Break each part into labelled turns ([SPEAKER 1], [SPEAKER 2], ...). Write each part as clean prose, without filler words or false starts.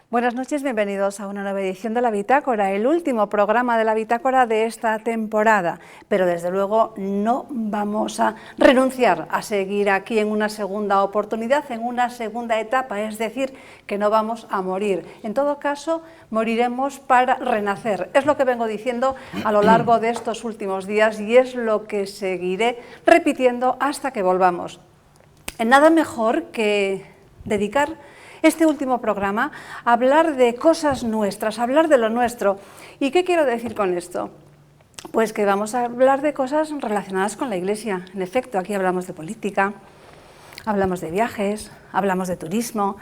[SPEAKER 1] Buenas noches, bienvenidos a una nueva edición de La Bitácora, el último programa de La Bitácora de esta temporada, pero desde luego no vamos a renunciar a seguir aquí en una segunda oportunidad, en una segunda etapa, es decir, que no vamos a morir. En todo caso, moriremos para renacer. Es lo que vengo diciendo a lo largo de estos últimos días y es lo que seguiré repitiendo hasta que volvamos. Nada mejor que dedicar este último programa a hablar de cosas nuestras, a hablar de lo nuestro. ¿Y qué quiero decir con esto? Pues que vamos a hablar de cosas relacionadas con la Iglesia. En efecto, aquí hablamos de política, hablamos de viajes, hablamos de turismo,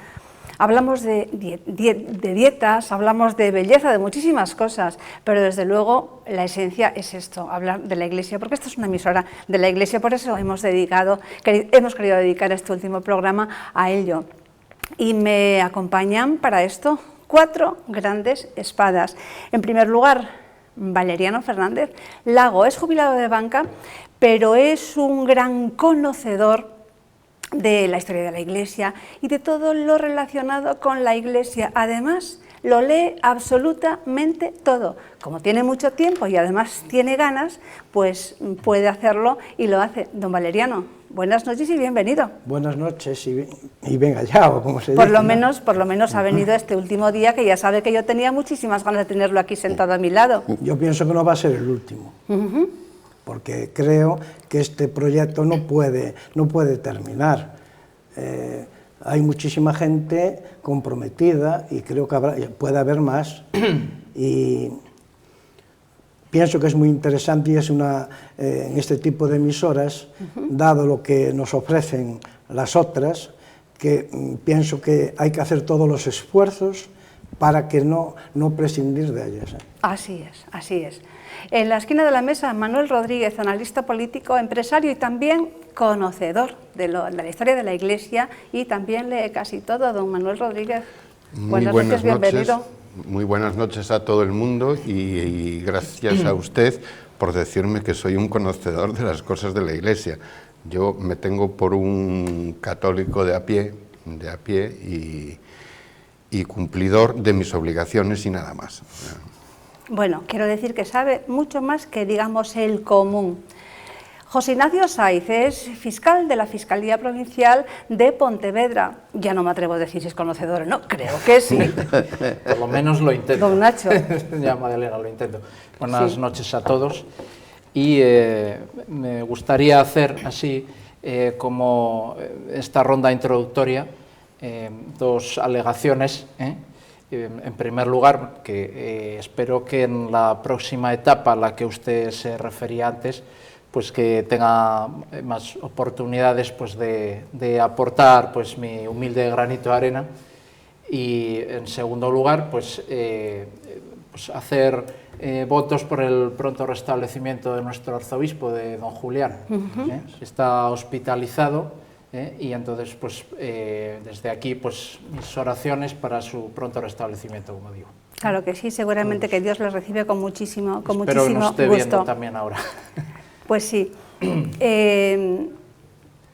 [SPEAKER 1] hablamos de dietas, hablamos de belleza, de muchísimas cosas, pero desde luego la esencia es esto, hablar de la Iglesia, porque esto es una emisora de la Iglesia, por eso hemos querido dedicar este último programa a ello. Y me acompañan para esto 4 grandes espadas. En primer lugar, Valeriano Fernández Lago es jubilado de banca, pero es un gran conocedor de la historia de la Iglesia y de todo lo relacionado con la Iglesia. Además, lo lee absolutamente todo. Como tiene mucho tiempo y además tiene ganas, pues puede hacerlo y lo hace. Don Valeriano, buenas noches y bienvenido.
[SPEAKER 2] Buenas noches y venga ya, o como se dice.
[SPEAKER 1] Por lo menos ha venido este último día, que ya sabe que yo tenía muchísimas ganas de tenerlo aquí sentado a mi lado.
[SPEAKER 2] Yo pienso que no va a ser el último, porque creo que este proyecto no puede terminar. Hay muchísima gente comprometida y creo que puede haber más. Y pienso que es muy interesante y es en este tipo de emisoras, dado lo que nos ofrecen las otras, que pienso que hay que hacer todos los esfuerzos para que no prescindir de ellas.
[SPEAKER 1] Así es, así es. En la esquina de la mesa, Manuel Rodríguez, analista político, empresario y también conocedor de la historia de la Iglesia, y también lee casi todo. Don Manuel Rodríguez, buenas noches, bienvenido.
[SPEAKER 3] Muy buenas noches a todo el mundo y gracias a usted por decirme que soy un conocedor de las cosas de la Iglesia. Yo me tengo por un católico de a pie y cumplidor de mis obligaciones y nada más.
[SPEAKER 1] Bueno, quiero decir que sabe mucho más que, digamos, el común. José Ignacio Saiz es fiscal de la Fiscalía Provincial de Pontevedra. Ya no me atrevo a decir si es conocedor o no, creo que sí.
[SPEAKER 4] Por lo menos lo intento.
[SPEAKER 1] Don Nacho.
[SPEAKER 4] Ya, Magdalena, lo intento. Buenas noches a todos. Y me gustaría hacer así, como esta ronda introductoria, 2 alegaciones. En primer lugar, que espero que en la próxima etapa a la que usted se refería antes, pues que tenga más oportunidades pues de aportar pues mi humilde granito de arena. Y en segundo lugar, pues hacer votos por el pronto restablecimiento de nuestro arzobispo, de don Julián. Está hospitalizado. Y entonces, pues, desde aquí, pues, mis oraciones para su pronto restablecimiento, como digo.
[SPEAKER 1] Claro que sí, seguramente que Dios le recibe con muchísimo gusto.
[SPEAKER 4] Espero que nos esté viendo también ahora.
[SPEAKER 1] Pues sí.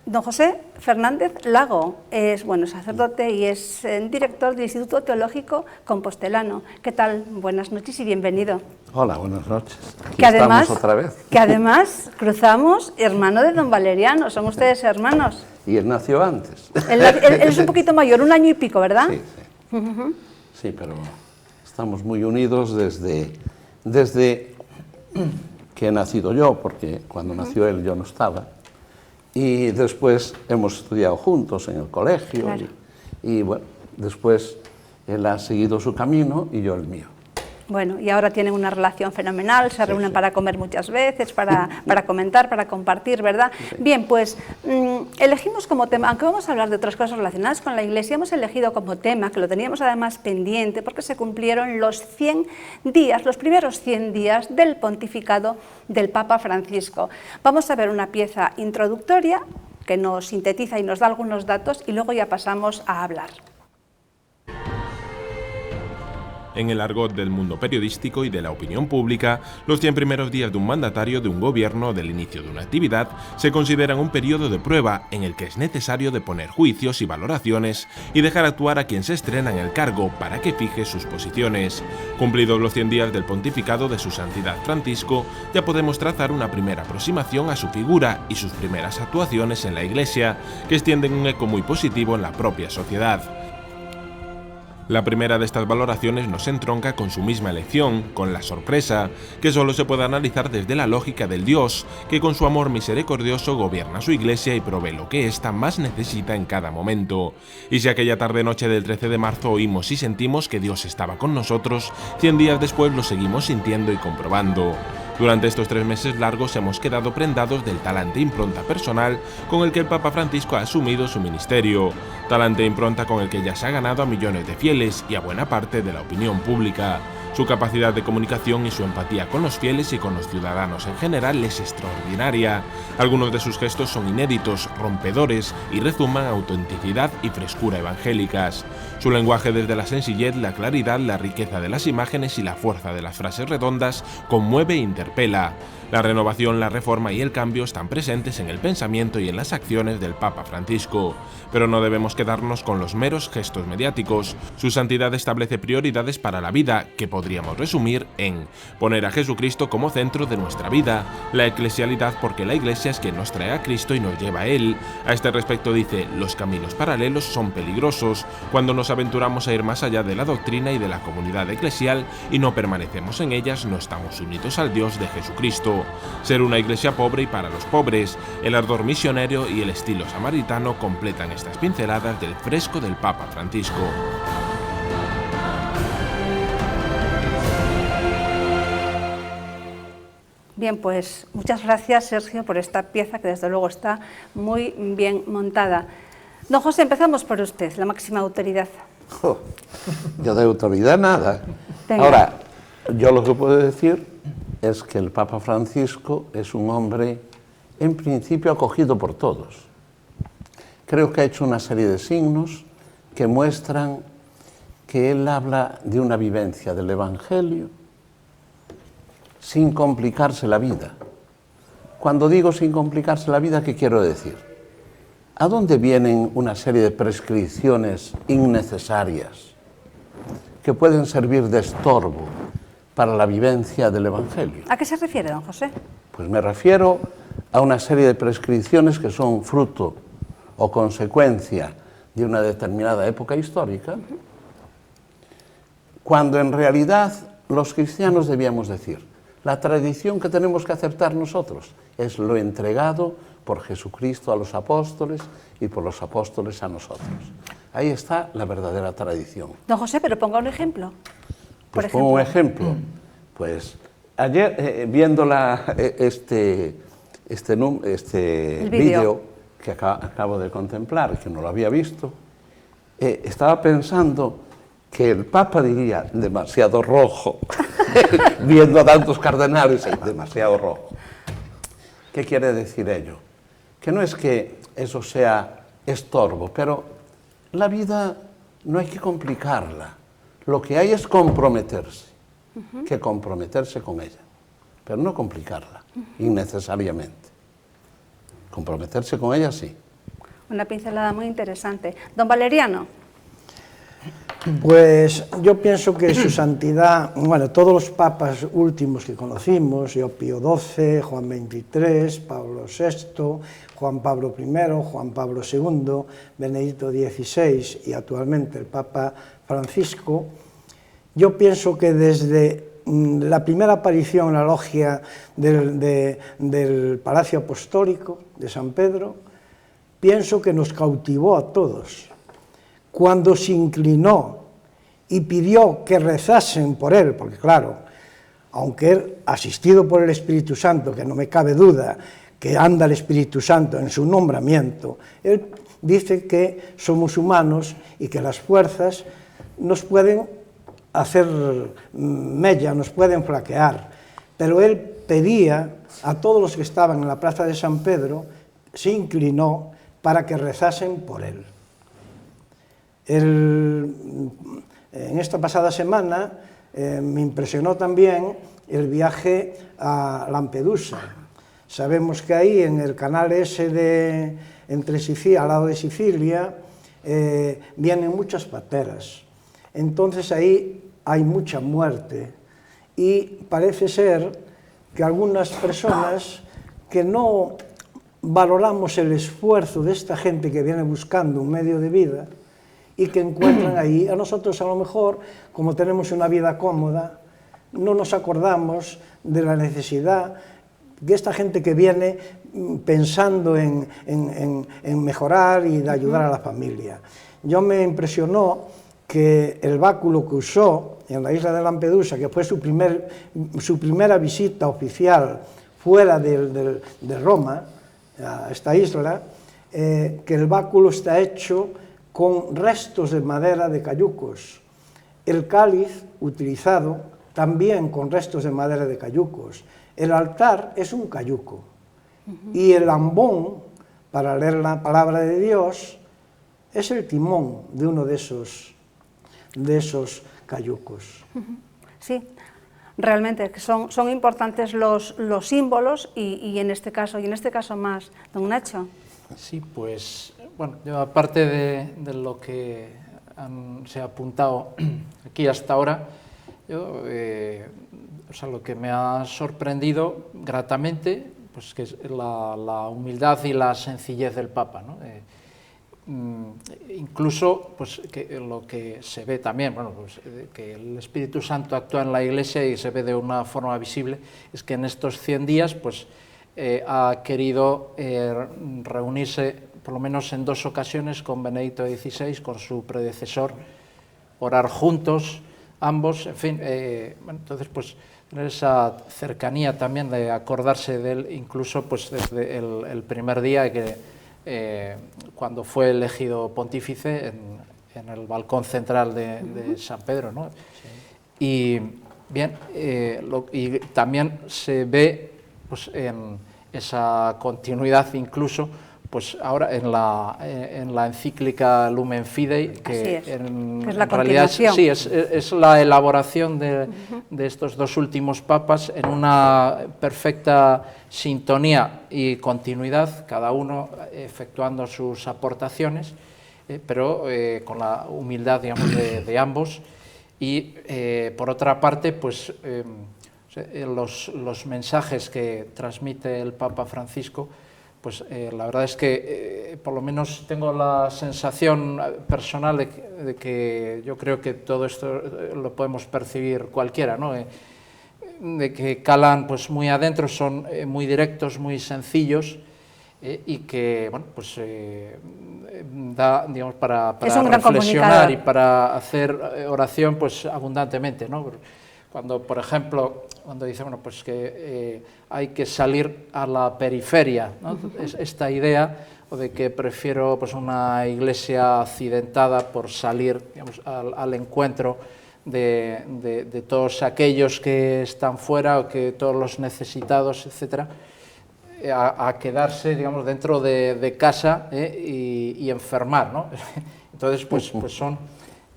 [SPEAKER 1] Don José Fernández Lago es sacerdote y es director del Instituto Teológico Compostelano. ¿Qué tal? Buenas noches y bienvenido.
[SPEAKER 5] Hola, buenas noches.
[SPEAKER 1] Aquí estamos
[SPEAKER 5] otra vez.
[SPEAKER 1] Que además cruzamos, hermano de don Valeriano, son ustedes hermanos.
[SPEAKER 5] Y él nació antes.
[SPEAKER 1] Él es un poquito mayor, 1 año y pico, ¿verdad?
[SPEAKER 5] Sí, sí. Sí, pero estamos muy unidos desde que he nacido yo, porque cuando nació él yo no estaba. Y después hemos estudiado juntos en el colegio. Claro. Y bueno, después él ha seguido su camino y yo el mío.
[SPEAKER 1] Bueno, y ahora tienen una relación fenomenal, se reúnen para comer muchas veces, para comentar, para compartir, ¿verdad? Sí. Bien, pues elegimos como tema, aunque vamos a hablar de otras cosas relacionadas con la Iglesia, hemos elegido como tema, que lo teníamos además pendiente, porque se cumplieron los 100 días, los primeros 100 días del pontificado del Papa Francisco. Vamos a ver una pieza introductoria que nos sintetiza y nos da algunos datos y luego ya pasamos a hablar.
[SPEAKER 6] En el argot del mundo periodístico y de la opinión pública, los 100 primeros días de un mandatario, de un gobierno, del inicio de una actividad, se consideran un periodo de prueba en el que es necesario deponer juicios y valoraciones y dejar actuar a quien se estrena en el cargo para que fije sus posiciones. Cumplidos los 100 días del pontificado de su Santidad Francisco, ya podemos trazar una primera aproximación a su figura y sus primeras actuaciones en la Iglesia, que extienden un eco muy positivo en la propia sociedad. La primera de estas valoraciones nos entronca con su misma elección, con la sorpresa, que solo se puede analizar desde la lógica del Dios, que con su amor misericordioso gobierna su Iglesia y provee lo que ésta más necesita en cada momento. Y si aquella tarde-noche del 13 de marzo oímos y sentimos que Dios estaba con nosotros, 100 días después lo seguimos sintiendo y comprobando. Durante estos 3 meses largos hemos quedado prendados del talante e impronta personal con el que el Papa Francisco ha asumido su ministerio, talante e impronta con el que ya se ha ganado a millones de fieles y a buena parte de la opinión pública. Su capacidad de comunicación y su empatía con los fieles y con los ciudadanos en general es extraordinaria. Algunos de sus gestos son inéditos, rompedores y rezuman autenticidad y frescura evangélicas. Su lenguaje, desde la sencillez, la claridad, la riqueza de las imágenes y la fuerza de las frases redondas, conmueve e interpela. La renovación, la reforma y el cambio están presentes en el pensamiento y en las acciones del Papa Francisco. Pero no debemos quedarnos con los meros gestos mediáticos. Su santidad establece prioridades para la vida, que podríamos resumir en poner a Jesucristo como centro de nuestra vida, la eclesialidad porque la Iglesia es quien nos trae a Cristo y nos lleva a Él. A este respecto dice, los caminos paralelos son peligrosos cuando nos aventuramos a ir más allá de la doctrina y de la comunidad eclesial y no permanecemos en ellas, no estamos unidos al Dios de Jesucristo. Ser una iglesia pobre y para los pobres, el ardor misionero y el estilo samaritano completan estas pinceladas del fresco del Papa Francisco.
[SPEAKER 1] Bien, pues muchas gracias, Sergio, por esta pieza que desde luego está muy bien montada. Don José, empezamos por usted, la máxima autoridad.
[SPEAKER 5] Yo de autoridad nada.
[SPEAKER 1] Venga.
[SPEAKER 5] Ahora, yo lo que puedo decir es que el Papa Francisco es un hombre, en principio, acogido por todos. Creo que ha hecho una serie de signos que muestran que él habla de una vivencia del Evangelio sin complicarse la vida. Cuando digo sin complicarse la vida, ¿qué quiero decir? ¿A dónde vienen una serie de prescripciones innecesarias que pueden servir de estorbo para la vivencia del Evangelio?
[SPEAKER 1] ¿A qué se refiere, don José?
[SPEAKER 5] Pues me refiero a una serie de prescripciones que son fruto o consecuencia de una determinada época histórica, cuando en realidad los cristianos debíamos decir, la tradición que tenemos que aceptar nosotros es lo entregado por Jesucristo a los apóstoles y por los apóstoles a nosotros. Ahí está la verdadera tradición.
[SPEAKER 1] Don José, pero ponga un ejemplo.
[SPEAKER 5] Pues pongo un ejemplo. Pues ayer, viendo este vídeo que acabo de contemplar, que no lo había visto, estaba pensando que el Papa diría demasiado rojo, viendo a tantos cardenales, demasiado rojo. ¿Qué quiere decir ello? Que no es que eso sea estorbo, pero la vida no hay que complicarla. Lo que hay es comprometerse, que comprometerse con ella, pero no complicarla innecesariamente. Comprometerse con ella, sí.
[SPEAKER 1] Una pincelada muy interesante. Don Valeriano.
[SPEAKER 2] Pues yo pienso que su santidad, bueno, todos los papas últimos que conocimos, Pío XII, Juan XXIII, Pablo VI, Juan Pablo I, Juan Pablo II, Benedicto XVI y actualmente el Papa Francisco, yo pienso que desde la primera aparición en la logia del Palacio Apostólico de San Pedro, pienso que nos cautivó a todos. Cuando se inclinó y pidió que rezasen por él, porque claro, aunque él, asistido por el Espíritu Santo, que no me cabe duda que anda el Espíritu Santo en su nombramiento, él dice que somos humanos y que las fuerzas nos pueden hacer mella, nos pueden flaquear, pero él pedía a todos los que estaban en la plaza de San Pedro, se inclinó para que rezasen por él. En esta pasada semana me impresionó también el viaje a Lampedusa. Sabemos que ahí en el canal ese entre Sicilia, al lado de Sicilia, vienen muchas pateras. Entonces ahí hay mucha muerte y parece ser que algunas personas que no valoramos el esfuerzo de esta gente que viene buscando un medio de vida y que encuentran ahí, a nosotros a lo mejor, como tenemos una vida cómoda, no nos acordamos de la necesidad de esta gente que viene pensando en mejorar y de ayudar a la familia. Yo me impresionó que el báculo que usó en la isla de Lampedusa, que fue su primera visita oficial fuera de Roma, a esta isla, que el báculo está hecho con restos de madera de cayucos. El cáliz utilizado también con restos de madera de cayucos. El altar es un cayuco. Y el ambón, para leer la palabra de Dios, es el timón de uno de esos cayucos.
[SPEAKER 1] Sí, realmente son importantes los símbolos y en este caso más, don Nacho.
[SPEAKER 4] Sí, pues, bueno, yo aparte de lo que se ha apuntado aquí hasta ahora, yo, o sea, lo que me ha sorprendido gratamente, pues que es la humildad y la sencillez del Papa, ¿no? Incluso pues que lo que se ve también, bueno, pues, que el Espíritu Santo actúa en la Iglesia y se ve de una forma visible, es que en estos 100 días pues ha querido reunirse por lo menos en 2 ocasiones con Benedicto XVI, con su predecesor, orar juntos ambos, en fin, bueno, entonces pues tener esa cercanía también de acordarse de él, incluso pues desde el primer día que cuando fue elegido pontífice en el balcón central de San Pedro, ¿no? Sí. Y bien, y también se ve pues, en esa continuidad incluso pues ahora en la encíclica Lumen Fidei, que
[SPEAKER 1] es la
[SPEAKER 4] realidad sí, es la elaboración de estos 2 últimos papas en una perfecta sintonía y continuidad, cada uno efectuando sus aportaciones, pero con la humildad, digamos, de ambos. Y por otra parte, pues los mensajes que transmite el Papa Francisco, pues la verdad es que por lo menos tengo la sensación personal de que yo creo que todo esto lo podemos percibir cualquiera, ¿no? De que calan pues muy adentro, son muy directos, muy sencillos y que bueno, pues da, digamos, para reflexionar y para hacer oración pues abundantemente, ¿no? Cuando, por ejemplo, cuando dice, bueno, pues que hay que salir a la periferia, ¿no? Esta idea de que prefiero pues una iglesia accidentada por salir, digamos, al encuentro de todos aquellos que están fuera o que todos los necesitados, etcétera, a quedarse, digamos, dentro de casa y enfermar, ¿no? Entonces, pues son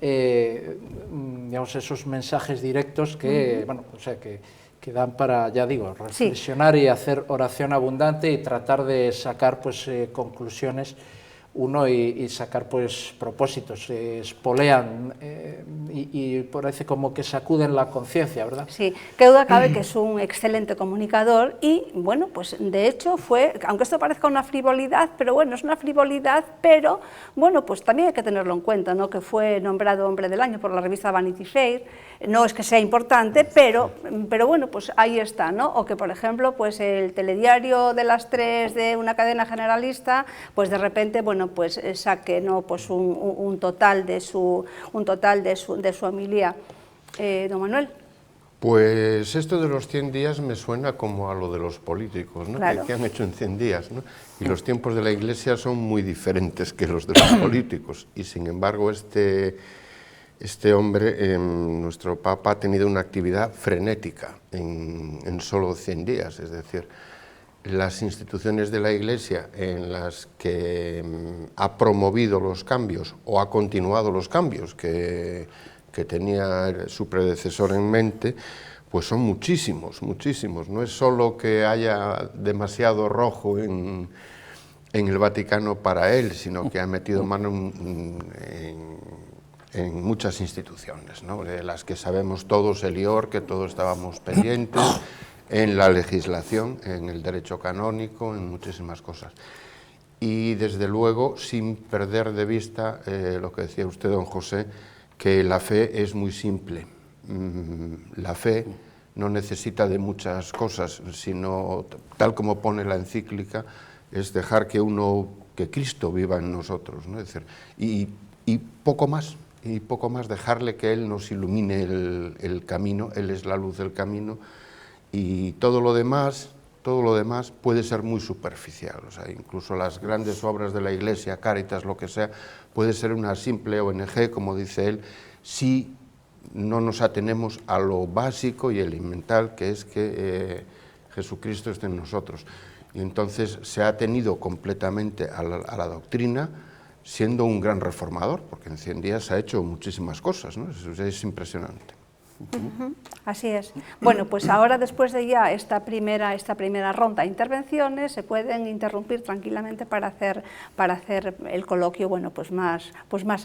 [SPEAKER 4] digamos, esos mensajes directos que, bueno, o sea, que dan para, ya digo, reflexionar y hacer oración abundante y tratar de sacar pues conclusiones uno y sacar pues propósitos, espolean y parece como que sacuden la conciencia, ¿verdad?
[SPEAKER 1] Sí, qué duda cabe que es un excelente comunicador y bueno, pues de hecho fue, aunque esto parezca una frivolidad, pero bueno, es una frivolidad, pero bueno, pues también hay que tenerlo en cuenta, ¿no? Que fue nombrado Hombre del Año por la revista Vanity Fair, no es que sea importante, pero bueno, pues ahí está, ¿no? O que por ejemplo, pues el telediario de las 3 de una cadena generalista, pues de repente, bueno, bueno, pues saque, ¿no?, pues un total de su homilía. Don Manuel.
[SPEAKER 3] Pues esto de los 100 días me suena como a lo de los políticos, ¿no?
[SPEAKER 1] Claro.
[SPEAKER 3] Que han hecho en 100 días, ¿no? Y los tiempos de la Iglesia son muy diferentes que los de los políticos, y sin embargo este hombre, nuestro Papa, ha tenido una actividad frenética en solo 100 días, es decir, las instituciones de la Iglesia en las que ha promovido los cambios o ha continuado los cambios que tenía su predecesor en mente, pues son muchísimos, muchísimos. No es solo que haya demasiado rojo en el Vaticano para él, sino que ha metido mano en muchas instituciones, ¿no?, de las que sabemos todos, el IOR, que todos estábamos pendientes, en la legislación, en el derecho canónico, en muchísimas cosas. Y desde luego, sin perder de vista lo que decía usted, don José, que la fe es muy simple. La fe no necesita de muchas cosas, sino, tal como pone la encíclica, es dejar que Cristo viva en nosotros, ¿no? Es decir, y poco más, dejarle que Él nos ilumine el camino. Él es la luz del camino, y todo lo demás puede ser muy superficial. O sea, incluso las grandes obras de la Iglesia, Cáritas, lo que sea, puede ser una simple ONG, como dice él, si no nos atenemos a lo básico y elemental, que es que Jesucristo esté en nosotros. Y entonces se ha atenido completamente a la doctrina, siendo un gran reformador, porque en 100 días ha hecho muchísimas cosas, ¿no? Es impresionante.
[SPEAKER 1] Así es. Bueno, pues ahora, después de ya esta primera ronda de intervenciones, se pueden interrumpir tranquilamente para hacer el coloquio, bueno, pues más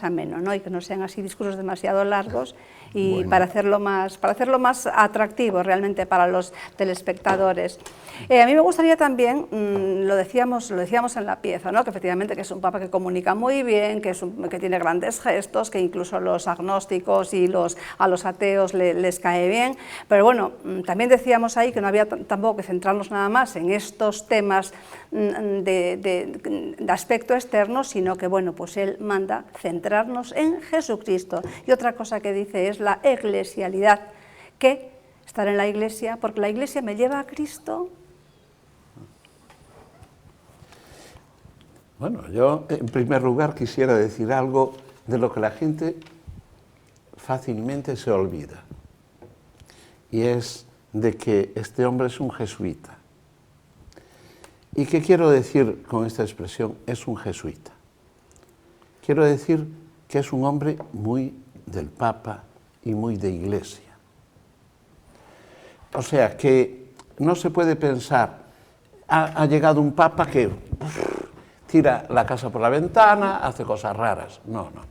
[SPEAKER 1] ameno, ¿no?, y que no sean así discursos demasiado largos, y bueno, para hacerlo más atractivo realmente para los telespectadores. A mí me gustaría también, lo decíamos en la pieza, ¿no?, que efectivamente que es un Papa que comunica muy bien, que tiene grandes gestos, que incluso a los agnósticos y a los ateos les cae bien, pero bueno, también decíamos ahí que no había tampoco que centrarnos nada más en estos temas de aspecto externo, sino que, bueno, pues él manda centrarnos en Jesucristo. Y otra cosa que dice es la eclesialidad, que estar en la Iglesia, porque la Iglesia me lleva a Cristo.
[SPEAKER 5] Bueno, yo en primer lugar quisiera decir algo de lo que la gente fácilmente se olvida, y es de que este hombre es un jesuita. ¿Y qué quiero decir con esta expresión? Es un jesuita. Quiero decir que es un hombre muy del Papa y muy de Iglesia. O sea, que no se puede pensar, ha llegado un Papa que tira la casa por la ventana, hace cosas raras. No, no.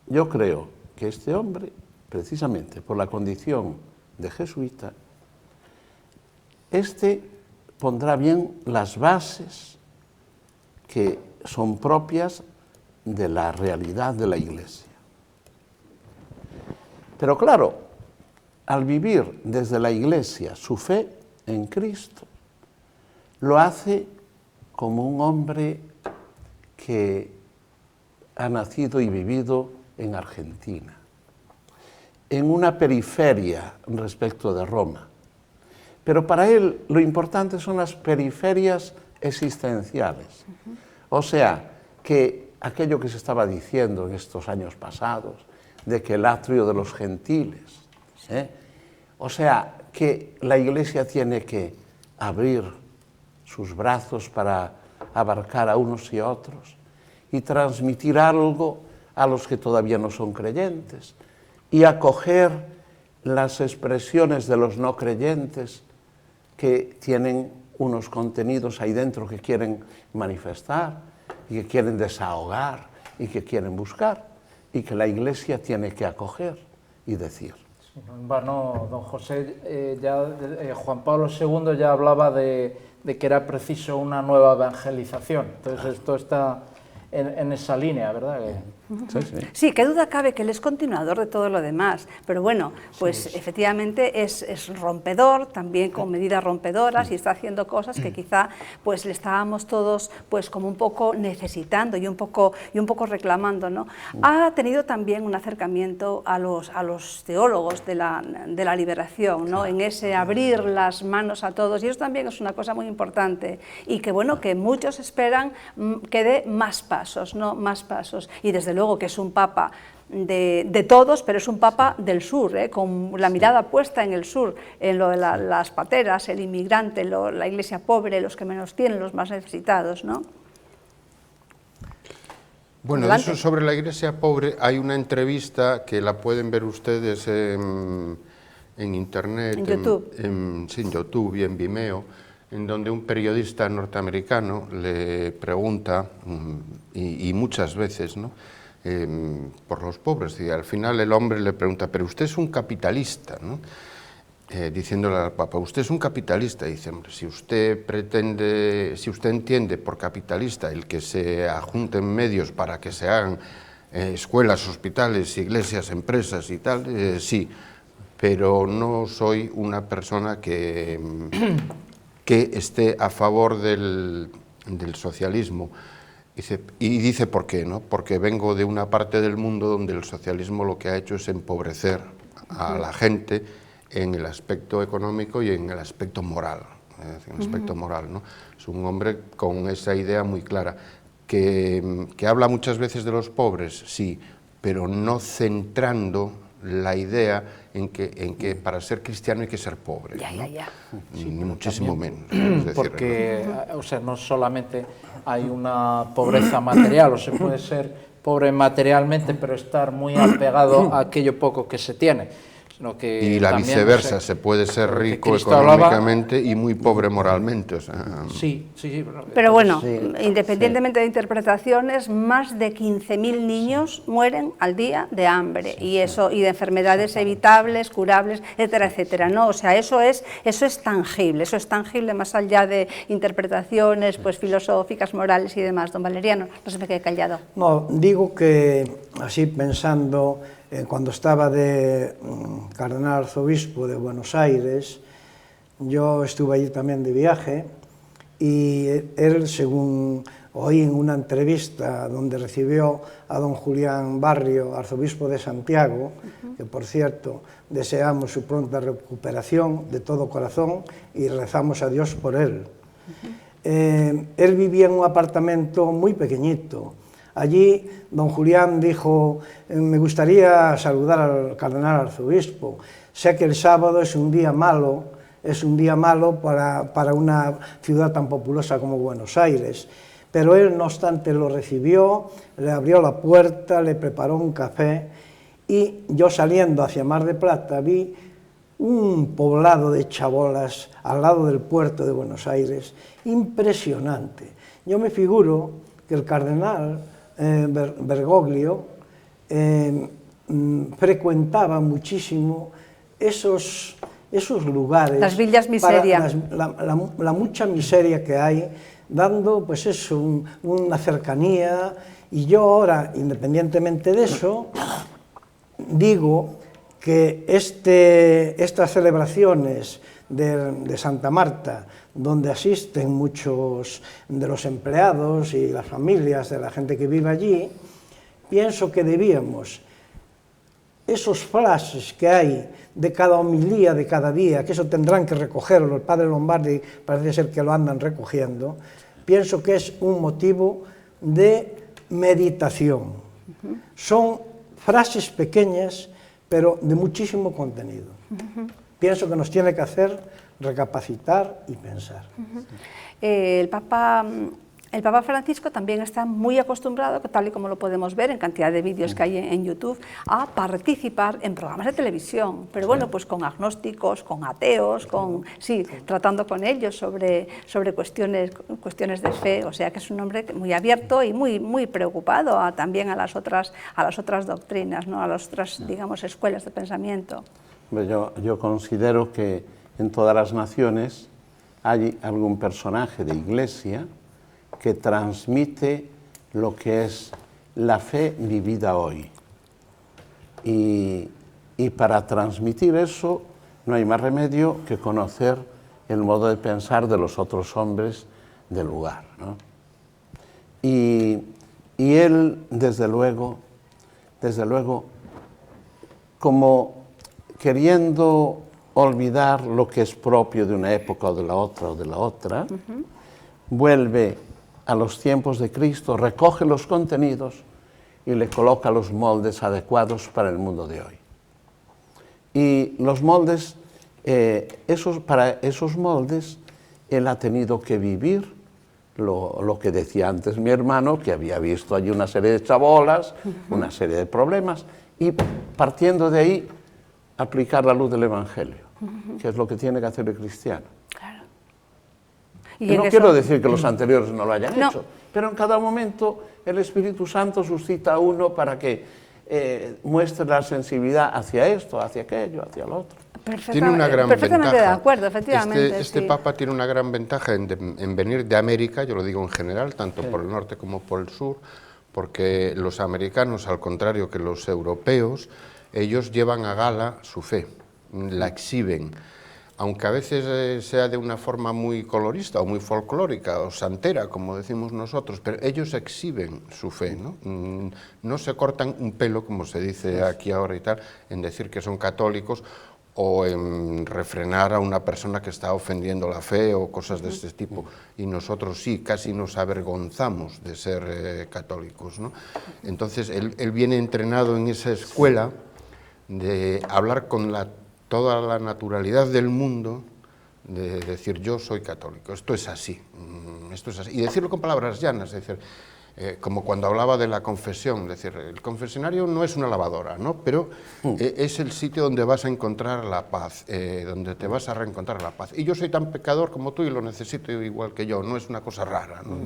[SPEAKER 5] Yo creo que este hombre, precisamente por la condición de jesuita, pondrá bien las bases que son propias de la realidad de la Iglesia. Pero claro, al vivir desde la Iglesia su fe en Cristo, lo hace como un hombre que ha nacido y vivido en Argentina, en una periferia respecto de Roma. Pero para él lo importante son las periferias existenciales. O sea, que aquello que se estaba diciendo en estos años pasados, de que el atrio de los gentiles, o sea, que la Iglesia tiene que abrir sus brazos para abarcar a unos y a otros y transmitir algo a los que todavía no son creyentes, y acoger las expresiones de los no creyentes que tienen unos contenidos ahí dentro que quieren manifestar y que quieren desahogar y que quieren buscar, y que la Iglesia tiene que acoger y decir.
[SPEAKER 4] Sí, no en vano, don José, Juan Pablo II ya hablaba de que era preciso una nueva evangelización. Entonces esto está en esa línea, ¿verdad?
[SPEAKER 5] Sí, sí.
[SPEAKER 1] Sí, qué duda cabe que él es continuador de todo lo demás, pero bueno, pues efectivamente es rompedor, también con medidas rompedoras, y está haciendo cosas que quizá pues le estábamos todos pues como un poco necesitando y un poco reclamando, ¿no? Ha tenido también un acercamiento a los teólogos de la liberación, ¿no? En ese abrir las manos a todos, y eso también es una cosa muy importante, y que bueno, que muchos esperan que dé más pasos, ¿no? Más pasos, y desde luego que es un papa de todos, pero es un papa del sur, con la mirada puesta en el sur, en lo de las pateras, el inmigrante, la iglesia pobre, los que menos tienen, los más necesitados, ¿no?
[SPEAKER 3] Bueno, de eso sobre la iglesia pobre hay una entrevista que la pueden ver ustedes en internet,
[SPEAKER 1] en YouTube,
[SPEAKER 3] sí, en YouTube y en Vimeo, en donde un periodista norteamericano le pregunta, y muchas veces, ¿no?, por los pobres, y al final el hombre le pregunta, pero usted es un capitalista, ¿no? Diciéndole al Papa, usted es un capitalista, y dice, hombre, si usted entiende por capitalista el que se ajunten medios para que se hagan escuelas, hospitales, iglesias, empresas y tal, sí, pero no soy una persona que esté a favor del socialismo. Y dice por qué, ¿no? Porque vengo de una parte del mundo donde el socialismo lo que ha hecho es empobrecer a la gente en el aspecto económico y en el aspecto moral. En el aspecto moral, ¿no? Es un hombre con esa idea muy clara, que habla muchas veces de los pobres, sí, pero no centrando la idea en que para ser cristiano hay que ser pobre, ¿no?
[SPEAKER 4] Sí,
[SPEAKER 3] ni muchísimo menos.
[SPEAKER 4] Porque, o sea, no solamente hay una pobreza material, o se puede ser pobre materialmente, pero estar muy apegado a aquello poco que se tiene. Sino que
[SPEAKER 3] y la
[SPEAKER 4] también,
[SPEAKER 3] viceversa,
[SPEAKER 4] o sea,
[SPEAKER 3] se puede ser rico
[SPEAKER 4] Cristo
[SPEAKER 3] económicamente y muy pobre moralmente. O sea,
[SPEAKER 4] sí.
[SPEAKER 1] Pero bueno, independientemente de interpretaciones, más de 15.000 niños mueren al día de hambre, y de enfermedades evitables, curables, etcétera, etcétera, ¿no? O sea, eso es tangible, más allá de interpretaciones pues filosóficas, morales y demás. Don Valeriano, no se me quede callado.
[SPEAKER 2] No, digo que así pensando, cuando estaba de cardenal arzobispo de Buenos Aires, yo estuve allí también de viaje, y él, según oí en una entrevista donde recibió a don Julián Barrio, arzobispo de Santiago, que por cierto deseamos su pronta recuperación de todo corazón y rezamos a Dios por él. Él vivía en un apartamento muy pequeñito. Allí don Julián dijo, me gustaría saludar al cardenal arzobispo, sé que el sábado es un día malo para una ciudad tan populosa como Buenos Aires, pero él no obstante lo recibió, le abrió la puerta, le preparó un café, y yo saliendo hacia Mar del Plata vi un poblado de chabolas al lado del puerto de Buenos Aires, impresionante. Yo me figuro que el cardenal Bergoglio frecuentaba muchísimo esos lugares,
[SPEAKER 1] las villas miseria,
[SPEAKER 2] la mucha miseria que hay, dando pues eso, una cercanía. Y yo ahora, independientemente de eso, digo que estas celebraciones de Santa Marta, donde asisten muchos de los empleados y las familias de la gente que vive allí, pienso que debíamos, esos flashes que hay de cada homilía de cada día, que eso tendrán que recogerlo, el padre Lombardi parece ser que lo andan recogiendo, pienso que es un motivo de meditación. Son frases pequeñas, pero de muchísimo contenido. Pienso que nos tiene que hacer recapacitar y pensar.
[SPEAKER 1] El Papa Francisco también está muy acostumbrado, tal y como lo podemos ver en cantidad de vídeos que hay en YouTube, a participar en programas de televisión, pero bueno, pues con agnósticos, con ateos, tratando con ellos sobre cuestiones de fe, o sea que es un hombre muy abierto y muy preocupado también a las otras doctrinas, ¿no? A las otras, digamos, escuelas de pensamiento.
[SPEAKER 5] Yo considero que en todas las naciones hay algún personaje de iglesia que transmite lo que es la fe vivida hoy. Y para transmitir eso no hay más remedio que conocer el modo de pensar de los otros hombres del lugar, ¿no? Y él, desde luego, como queriendo olvidar lo que es propio de una época o de la otra, vuelve a los tiempos de Cristo, recoge los contenidos y le coloca los moldes adecuados para el mundo de hoy. Y los moldes, para esos moldes, él ha tenido que vivir lo que decía antes mi hermano, que había visto allí una serie de chabolas, una serie de problemas, y partiendo de ahí, aplicar la luz del Evangelio, que es lo que tiene que hacer el cristiano.
[SPEAKER 1] Claro.
[SPEAKER 5] Y no quiero decir que los anteriores no lo hayan hecho, pero en cada momento el Espíritu Santo suscita a uno para que muestre la sensibilidad hacia esto, hacia aquello, hacia lo otro.
[SPEAKER 3] Tiene una gran
[SPEAKER 1] perfectamente
[SPEAKER 3] ventaja.
[SPEAKER 1] De acuerdo, efectivamente.
[SPEAKER 3] Este Papa tiene una gran ventaja en venir de América, yo lo digo en general, tanto por el norte como por el sur, porque los americanos, al contrario que los europeos, ellos llevan a gala su fe, la exhiben, aunque a veces sea de una forma muy colorista o muy folclórica o santera, como decimos nosotros, pero ellos exhiben su fe, ¿no? No se cortan un pelo, como se dice aquí ahora y tal, en decir que son católicos o en refrenar a una persona que está ofendiendo la fe o cosas de este tipo. Y nosotros sí, casi nos avergonzamos de ser católicos, ¿no? Entonces, él viene entrenado en esa escuela de hablar con toda la naturalidad del mundo, de decir yo soy católico, esto es así, y decirlo con palabras llanas, es decir, como cuando hablaba de la confesión, es decir, el confesionario no es una lavadora, ¿no? Pero es el sitio donde vas a encontrar la paz, donde te vas a reencontrar la paz. Y yo soy tan pecador como tú y lo necesito igual que yo, no es una cosa rara, ¿no?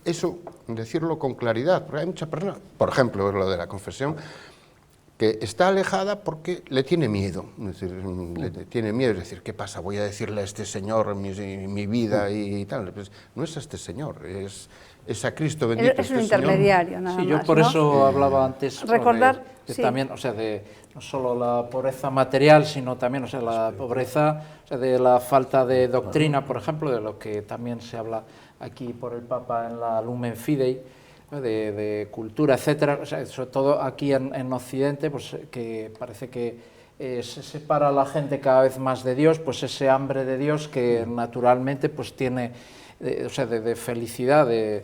[SPEAKER 3] Eso, decirlo con claridad, porque hay muchas personas, por ejemplo, lo de la confesión, que está alejada porque le tiene miedo, es decir, le tiene miedo, es decir, ¿qué pasa? Voy a decirle a este señor mi vida y tal. Pues no es a este señor, es a Cristo bendito.
[SPEAKER 1] Es un intermediario, nada más.
[SPEAKER 4] Sí, yo por eso hablaba antes
[SPEAKER 1] recordar,
[SPEAKER 4] también, o sea, de no solo la pobreza material, sino también, o sea, la pobreza, o sea, de la falta de doctrina, por ejemplo, de lo que también se habla aquí por el Papa en la Lumen Fidei, de cultura, etcétera, o sea, sobre todo aquí en Occidente, pues que parece que se separa a la gente cada vez más de Dios, pues ese hambre de Dios que naturalmente pues tiene, o sea, de felicidad, que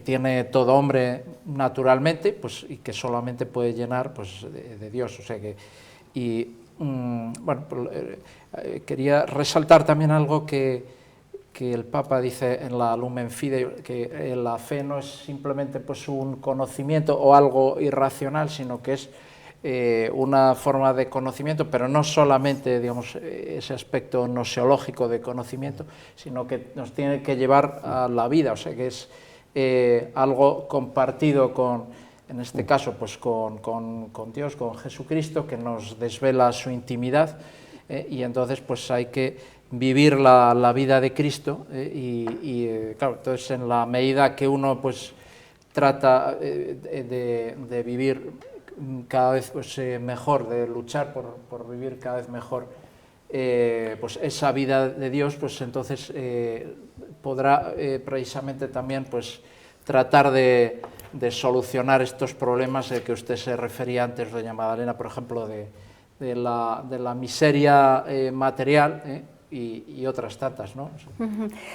[SPEAKER 4] tiene todo hombre naturalmente, pues y que solamente puede llenar pues de Dios, o sea que bueno, quería resaltar también algo que el Papa dice en la Lumen Fidei, que la fe no es simplemente pues un conocimiento o algo irracional, sino que es una forma de conocimiento, pero no solamente, digamos, ese aspecto gnoseológico de conocimiento, sino que nos tiene que llevar a la vida, o sea que es algo compartido con, en este caso, pues con Dios, con Jesucristo, que nos desvela su intimidad, y entonces pues hay que vivir la vida de Cristo, claro, entonces en la medida que uno pues trata de vivir cada vez pues, mejor, de luchar por vivir cada vez mejor pues esa vida de Dios, pues entonces podrá precisamente también pues tratar de solucionar estos problemas que usted se refería antes, doña Magdalena, por ejemplo, de la miseria material, y otras tantas, ¿no?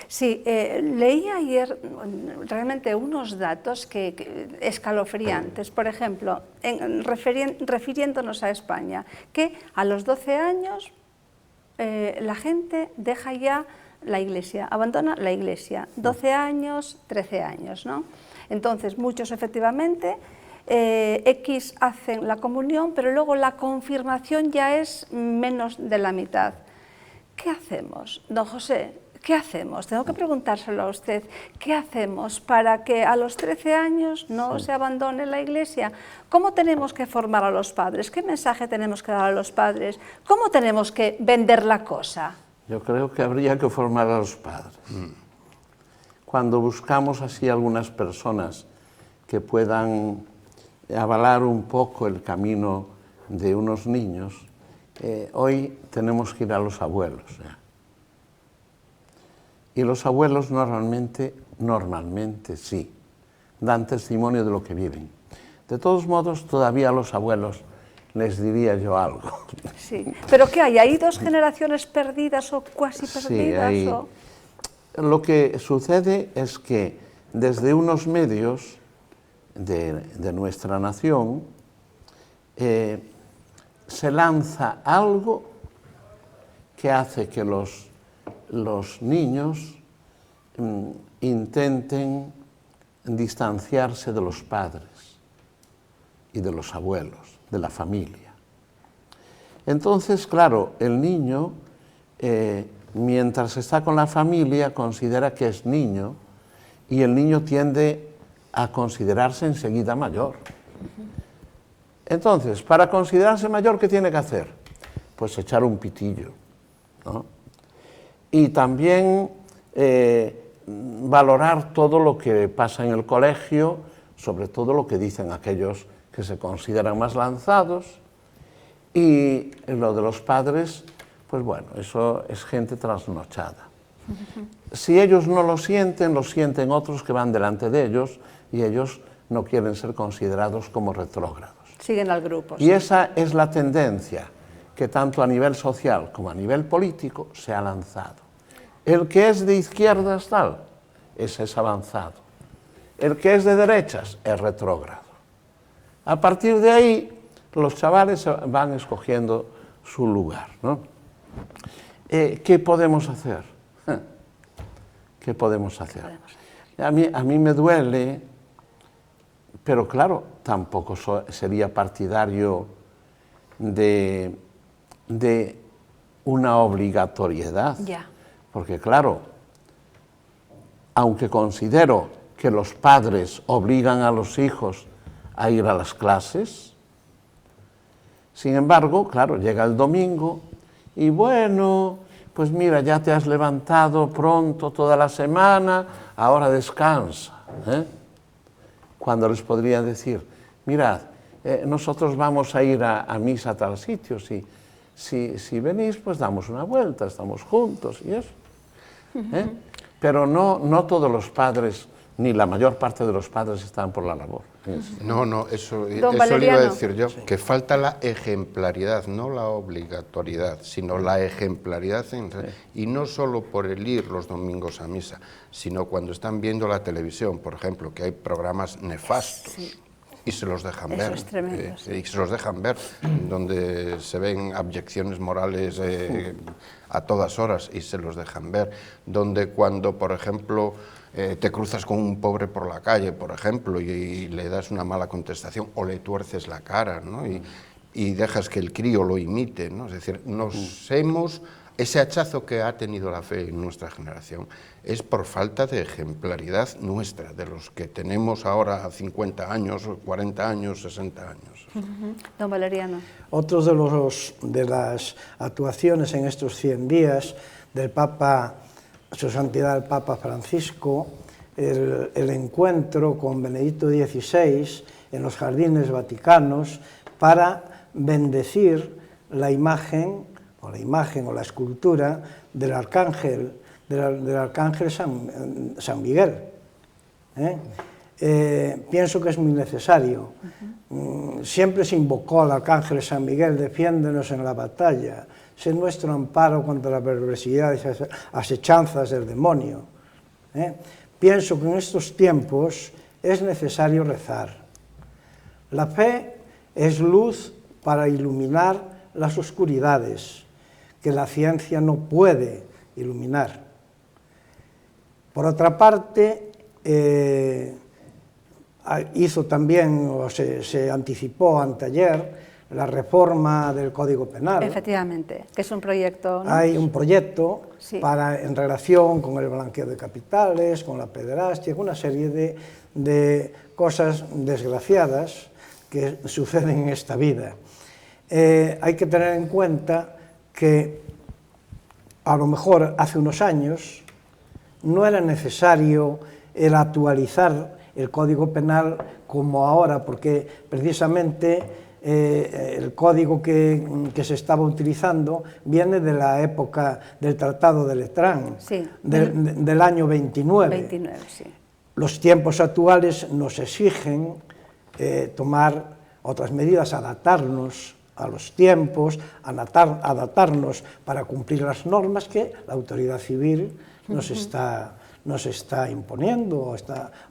[SPEAKER 1] Sí, leí ayer realmente unos datos escalofriantes. Por ejemplo, refiriéndonos a España, que a los 12 años la gente deja ya la iglesia, abandona la iglesia. 12 años, 13 años, ¿no? Entonces, muchos efectivamente X hacen la comunión, pero luego la confirmación ya es menos de la mitad. ¿Qué hacemos, don José? ¿Qué hacemos? Tengo que preguntárselo a usted. ¿Qué hacemos para que a los 13 años no se abandone la iglesia? ¿Cómo tenemos que formar a los padres? ¿Qué mensaje tenemos que dar a los padres? ¿Cómo tenemos que vender la cosa?
[SPEAKER 5] Yo creo que habría que formar a los padres. cuando buscamos así algunas personas que puedan avalar un poco el camino de unos niños, hoy tenemos que ir a los abuelos. Y los abuelos normalmente sí, dan testimonio de lo que viven. De todos modos, todavía a los abuelos les diría yo algo.
[SPEAKER 1] Sí, pero ¿qué hay? ¿Hay dos generaciones perdidas o cuasi perdidas?
[SPEAKER 5] Sí, lo que sucede es que desde unos medios de nuestra nación se lanza algo que hace que los niños intenten distanciarse de los padres y de los abuelos, de la familia. Entonces, claro, el niño, mientras está con la familia, considera que es niño, y el niño tiende a considerarse enseguida mayor. Entonces, para considerarse mayor, ¿qué tiene que hacer? Pues echar un pitillo, ¿no? Y también valorar todo lo que pasa en el colegio, sobre todo lo que dicen aquellos que se consideran más lanzados, y lo de los padres, pues bueno, eso es gente trasnochada. Si ellos no lo sienten otros que van delante de ellos, y ellos no quieren ser considerados como retrógrados.
[SPEAKER 1] Siguen al grupo.
[SPEAKER 5] Y esa es la tendencia que tanto a nivel social como a nivel político se ha lanzado. El que es de izquierdas tal, ese es avanzado. El que es de derechas es retrógrado. A partir de ahí, los chavales van escogiendo su lugar, ¿no? ¿Qué podemos hacer? ¿Qué podemos hacer? A mí me duele, pero claro, tampoco sería partidario de una obligatoriedad.
[SPEAKER 1] Ya.
[SPEAKER 5] Porque claro, aunque considero que los padres obligan a los hijos a ir a las clases, sin embargo, claro, llega el domingo y bueno, pues mira, ya te has levantado pronto toda la semana, ahora descansa, ¿eh? Cuando les podrían decir, mirad, nosotros vamos a ir a misa a tal sitio, si venís, pues damos una vuelta, estamos juntos y eso. Pero no todos los padres, ni la mayor parte de los padres están por la labor.
[SPEAKER 3] No, eso le iba a decir yo, que falta la ejemplaridad, no la obligatoriedad, sino la ejemplaridad, y no solo por el ir los domingos a misa, sino cuando están viendo la televisión, por ejemplo, que hay programas nefastos. Sí. Y se los dejan ver.
[SPEAKER 1] Es tremendo, sí.
[SPEAKER 3] Y se los dejan ver, donde se ven abyecciones morales a todas horas, y se los dejan ver. Donde cuando, por ejemplo, te cruzas con un pobre por la calle, por ejemplo, y le das una mala contestación, o le tuerces la cara, ¿no? Y dejas que el crío lo imite, ¿no? Es decir, ese hachazo que ha tenido la fe en nuestra generación es por falta de ejemplaridad nuestra, de los que tenemos ahora 50 años, 40 años, 60 años.
[SPEAKER 1] Don Valeriano.
[SPEAKER 2] Otros de las actuaciones en estos 100 días del Papa, Su Santidad el Papa Francisco, el encuentro con Benedicto XVI en los jardines vaticanos para bendecir la imagen o la escultura del arcángel San Miguel. Pienso que es muy necesario. Siempre se invocó al arcángel San Miguel, defiéndenos en la batalla, sé nuestro amparo contra la perversidad y las asechanzas del demonio. Pienso que en estos tiempos es necesario rezar. La fe es luz para iluminar las oscuridades que la ciencia no puede iluminar. Por otra parte, hizo también, o se anticipó anteayer, la reforma del Código Penal.
[SPEAKER 1] Efectivamente, que es un proyecto, ¿no?
[SPEAKER 2] Hay un proyecto
[SPEAKER 1] sí,
[SPEAKER 2] en relación con el blanqueo de capitales, con la pederastia, con una serie de cosas desgraciadas que suceden en esta vida. Hay que tener en cuenta que a lo mejor hace unos años no era necesario el actualizar el Código Penal como ahora, porque precisamente el código que se estaba utilizando viene de la época del Tratado de Letrán,
[SPEAKER 1] sí,
[SPEAKER 2] del año 29.
[SPEAKER 1] 29, sí.
[SPEAKER 2] Los tiempos actuales nos exigen tomar otras medidas, adaptarnos a los tiempos, adaptarnos para cumplir las normas que la autoridad civil nos está imponiendo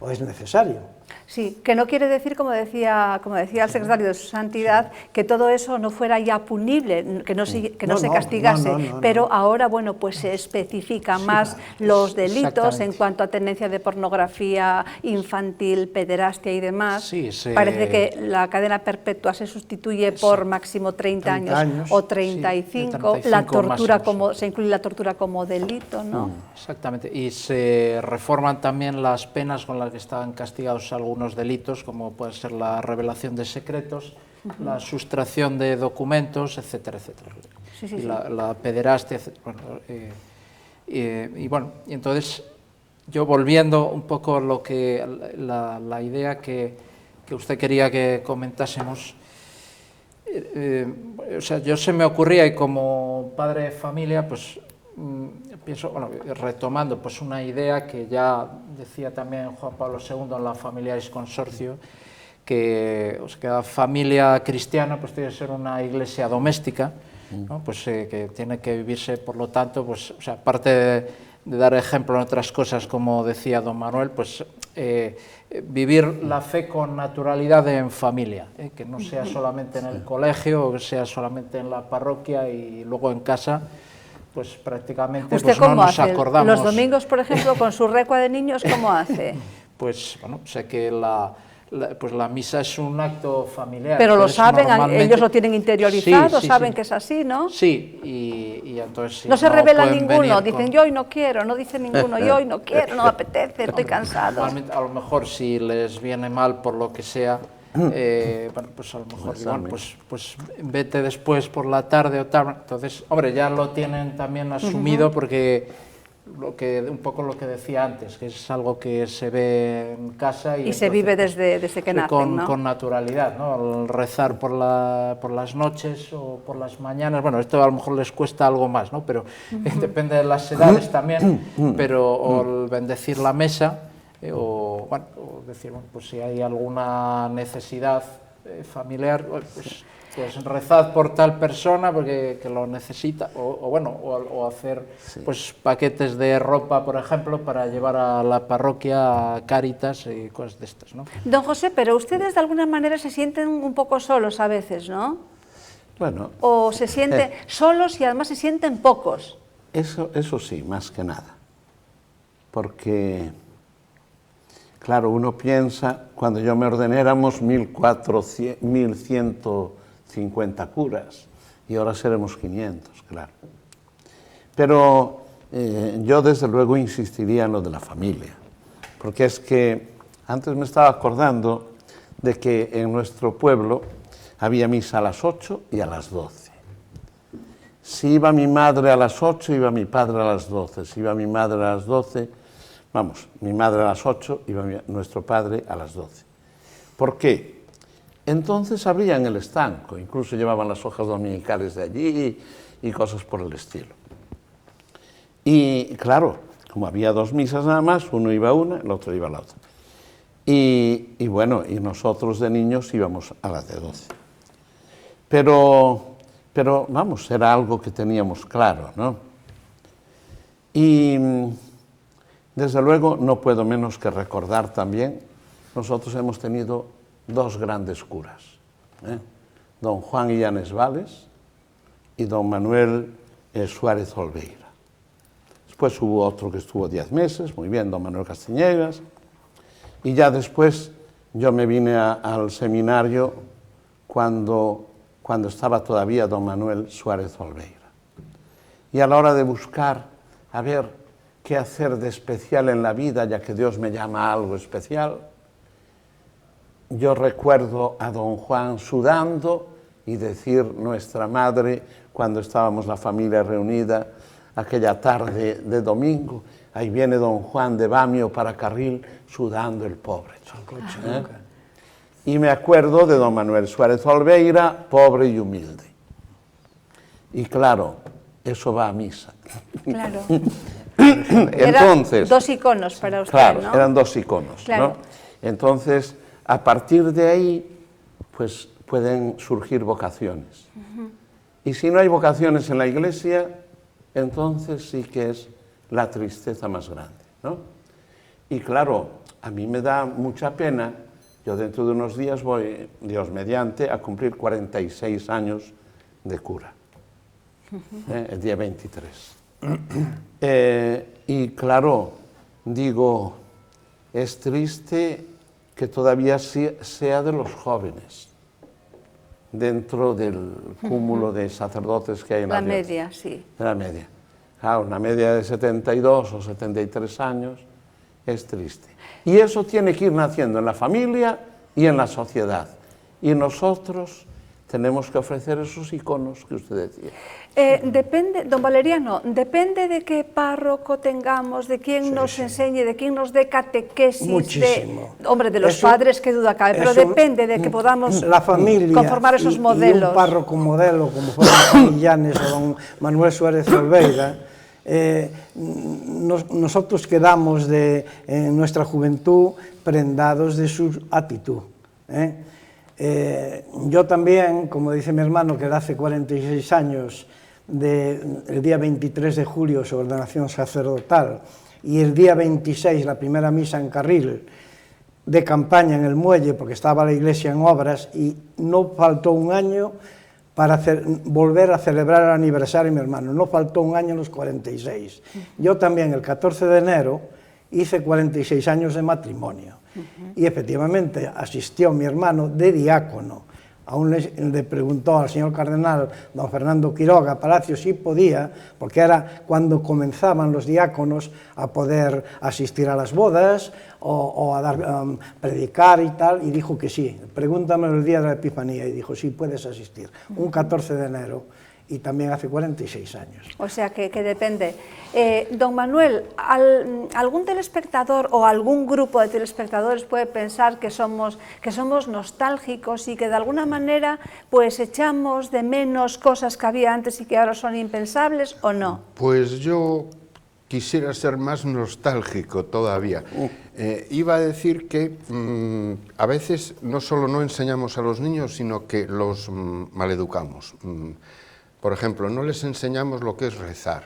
[SPEAKER 2] o es necesario.
[SPEAKER 1] Sí, que no quiere decir, como decía el secretario de Su Santidad, que todo eso no fuera ya punible, que no se castigase, pero ahora, bueno, pues se especifica más los delitos en cuanto a tenencia de pornografía infantil, pederastia y demás.
[SPEAKER 4] Sí,
[SPEAKER 1] Parece que la cadena perpetua se sustituye por máximo 30 años o 35,
[SPEAKER 4] sí,
[SPEAKER 1] la tortura
[SPEAKER 4] máximo,
[SPEAKER 1] se incluye la tortura como delito, ¿no?
[SPEAKER 4] Exactamente, y se reforman también las penas con las que estaban castigados algunos delitos, como puede ser la revelación de secretos, la sustracción de documentos, etcétera, etcétera.
[SPEAKER 1] Sí, sí,
[SPEAKER 4] y
[SPEAKER 1] sí.
[SPEAKER 4] la pederastia, etcétera. Bueno, y entonces, yo volviendo un poco lo que la idea que usted quería que comentásemos, o sea, yo se me ocurría, y como padre de familia, pues pienso, bueno, retomando pues una idea que ya decía también Juan Pablo II en la Familiaris Consortio, que la familia cristiana pues tiene que ser una iglesia doméstica, ¿no? Pues que tiene que vivirse, por lo tanto, pues, o sea, aparte de dar ejemplo en otras cosas, como decía don Manuel, pues vivir la fe con naturalidad en familia, que no sea solamente en el colegio, o que sea solamente en la parroquia y luego en casa, pues prácticamente
[SPEAKER 1] ¿Usted
[SPEAKER 4] pues,
[SPEAKER 1] cómo
[SPEAKER 4] no nos
[SPEAKER 1] hace?
[SPEAKER 4] acordamos.
[SPEAKER 1] Los domingos, por ejemplo, con su recua de niños, ¿cómo hace?
[SPEAKER 4] Pues bueno, sé que pues la misa es un acto familiar.
[SPEAKER 1] Pero lo saben,
[SPEAKER 4] normalmente...
[SPEAKER 1] ellos lo tienen interiorizado,
[SPEAKER 4] sí,
[SPEAKER 1] saben
[SPEAKER 4] sí.
[SPEAKER 1] que es así, ¿no?
[SPEAKER 4] Sí, y entonces... Sí,
[SPEAKER 1] no se revela
[SPEAKER 4] pueden
[SPEAKER 1] ninguno,
[SPEAKER 4] venir
[SPEAKER 1] dicen yo hoy no quiero, no dice ninguno, yo hoy no quiero, no me apetece, estoy cansado.
[SPEAKER 4] Normalmente, a lo mejor si les viene mal por lo que sea, bueno, pues a lo mejor igual, pues vete después por la tarde o tal. Entonces, hombre, ya lo tienen también asumido porque un poco lo que decía antes, que es algo que se ve en casa y
[SPEAKER 1] se vive desde que nacen, ¿no?
[SPEAKER 4] Con naturalidad, ¿no? El rezar por las noches o por las mañanas, bueno, esto a lo mejor les cuesta algo más, ¿no? Pero depende de las edades también, pero o el bendecir la mesa, o decir, bueno, pues si hay alguna necesidad familiar, pues rezad por tal persona porque que lo necesita, o hacer pues paquetes de ropa, por ejemplo, para llevar a la parroquia, a Cáritas y cosas de estas, ¿no?
[SPEAKER 1] Don José, pero ustedes de alguna manera se sienten un poco solos a veces, ¿no?
[SPEAKER 5] Bueno...
[SPEAKER 1] O se sienten solos y además se sienten pocos.
[SPEAKER 5] Eso sí, más que nada. Porque, claro, uno piensa, cuando yo me ordené éramos 1150 curas y ahora seremos 500, claro. Pero yo desde luego insistiría en lo de la familia, porque es que antes me estaba acordando de que en nuestro pueblo había misa a las 8 y a las 12. Si iba mi madre a las 8, iba mi padre a las 12. Si iba mi madre a las 12, vamos, mi madre a las 8, iba nuestro padre a las 12. ¿Por qué? Entonces abrían el estanco, incluso llevaban las hojas dominicales de allí y cosas por el estilo. Y claro, como había dos misas nada más, uno iba a una, el otro iba a la otra. Y bueno, y nosotros de niños íbamos a las de 12. Pero vamos, era algo que teníamos claro, ¿no? Y desde luego no puedo menos que recordar también, nosotros hemos tenido dos grandes curas, don Juan Illanes Vales y don Manuel Suárez Olveira. Después hubo otro que estuvo 10 meses, muy bien, don Manuel Castiñegas, y ya después yo me vine al seminario cuando estaba todavía don Manuel Suárez Olveira. Y a la hora de buscar, a ver qué hacer de especial en la vida, ya que Dios me llama a algo especial, yo recuerdo a don Juan sudando y decir nuestra madre, cuando estábamos la familia reunida, aquella tarde de domingo, ahí viene don Juan de Bamio para Carril sudando el pobre. Y me acuerdo de don Manuel Suárez Olveira, pobre y humilde. Y claro, eso va a misa.
[SPEAKER 1] Claro.
[SPEAKER 5] Entonces,
[SPEAKER 1] eran dos iconos para usted,
[SPEAKER 5] claro,
[SPEAKER 1] ¿no?
[SPEAKER 5] eran dos iconos,
[SPEAKER 1] claro.
[SPEAKER 5] ¿no? Entonces, a partir de ahí, pues pueden surgir vocaciones. Y si no hay vocaciones en la Iglesia, entonces sí que es la tristeza más grande, ¿no? Y claro, a mí me da mucha pena, yo dentro de unos días voy, Dios mediante, a cumplir 46 años de cura, el día 23. Y claro, digo, es triste que todavía sea de los jóvenes, dentro del cúmulo de sacerdotes que hay en la diócesis.
[SPEAKER 1] media, sí.
[SPEAKER 5] La media. Claro, una media de 72 o 73 años es triste. Y eso tiene que ir naciendo en la familia y en la sociedad. Y nosotros tenemos que ofrecer esos iconos que usted decía.
[SPEAKER 1] Depende, don Valeriano, depende de qué párroco tengamos, de quién nos enseñe, de quién nos dé catequesis.
[SPEAKER 2] Muchísimo.
[SPEAKER 1] Hombre, de los padres, qué duda cabe, pero depende de que podamos
[SPEAKER 2] la familia
[SPEAKER 1] conformar esos modelos.
[SPEAKER 2] Y un párroco modelo, como fueron Juan Illanes o don Manuel Suárez Olveira, nosotros quedamos en nuestra juventud prendados de su actitud. Yo también, como dice mi hermano, que hace 46 años, el día 23 de julio su ordenación sacerdotal, y el día 26 la primera misa en Carril, de campaña en el muelle, porque estaba la iglesia en obras, y no faltó un año para volver a celebrar el aniversario de mi hermano, no faltó un año en los 46. Yo también, el 14 de enero, hice 46 años de matrimonio. Y efectivamente asistió mi hermano de diácono. Aún le preguntó al señor cardenal, don Fernando Quiroga Palacio, si podía, porque era cuando comenzaban los diáconos a poder asistir a las bodas o a predicar y tal, y dijo que sí. Pregúntame el día de la Epifanía, y dijo, sí, puedes asistir. Un 14 de enero. Y también hace 46 años.
[SPEAKER 1] O sea que depende. Don Manuel, ¿algún telespectador o algún grupo de telespectadores puede pensar que somos nostálgicos y que de alguna manera pues echamos de menos cosas que había antes y que ahora son impensables, o no?
[SPEAKER 3] Pues yo quisiera ser más nostálgico todavía. Iba a decir que a veces no solo no enseñamos a los niños, sino que los maleducamos. Por ejemplo, no les enseñamos lo que es rezar.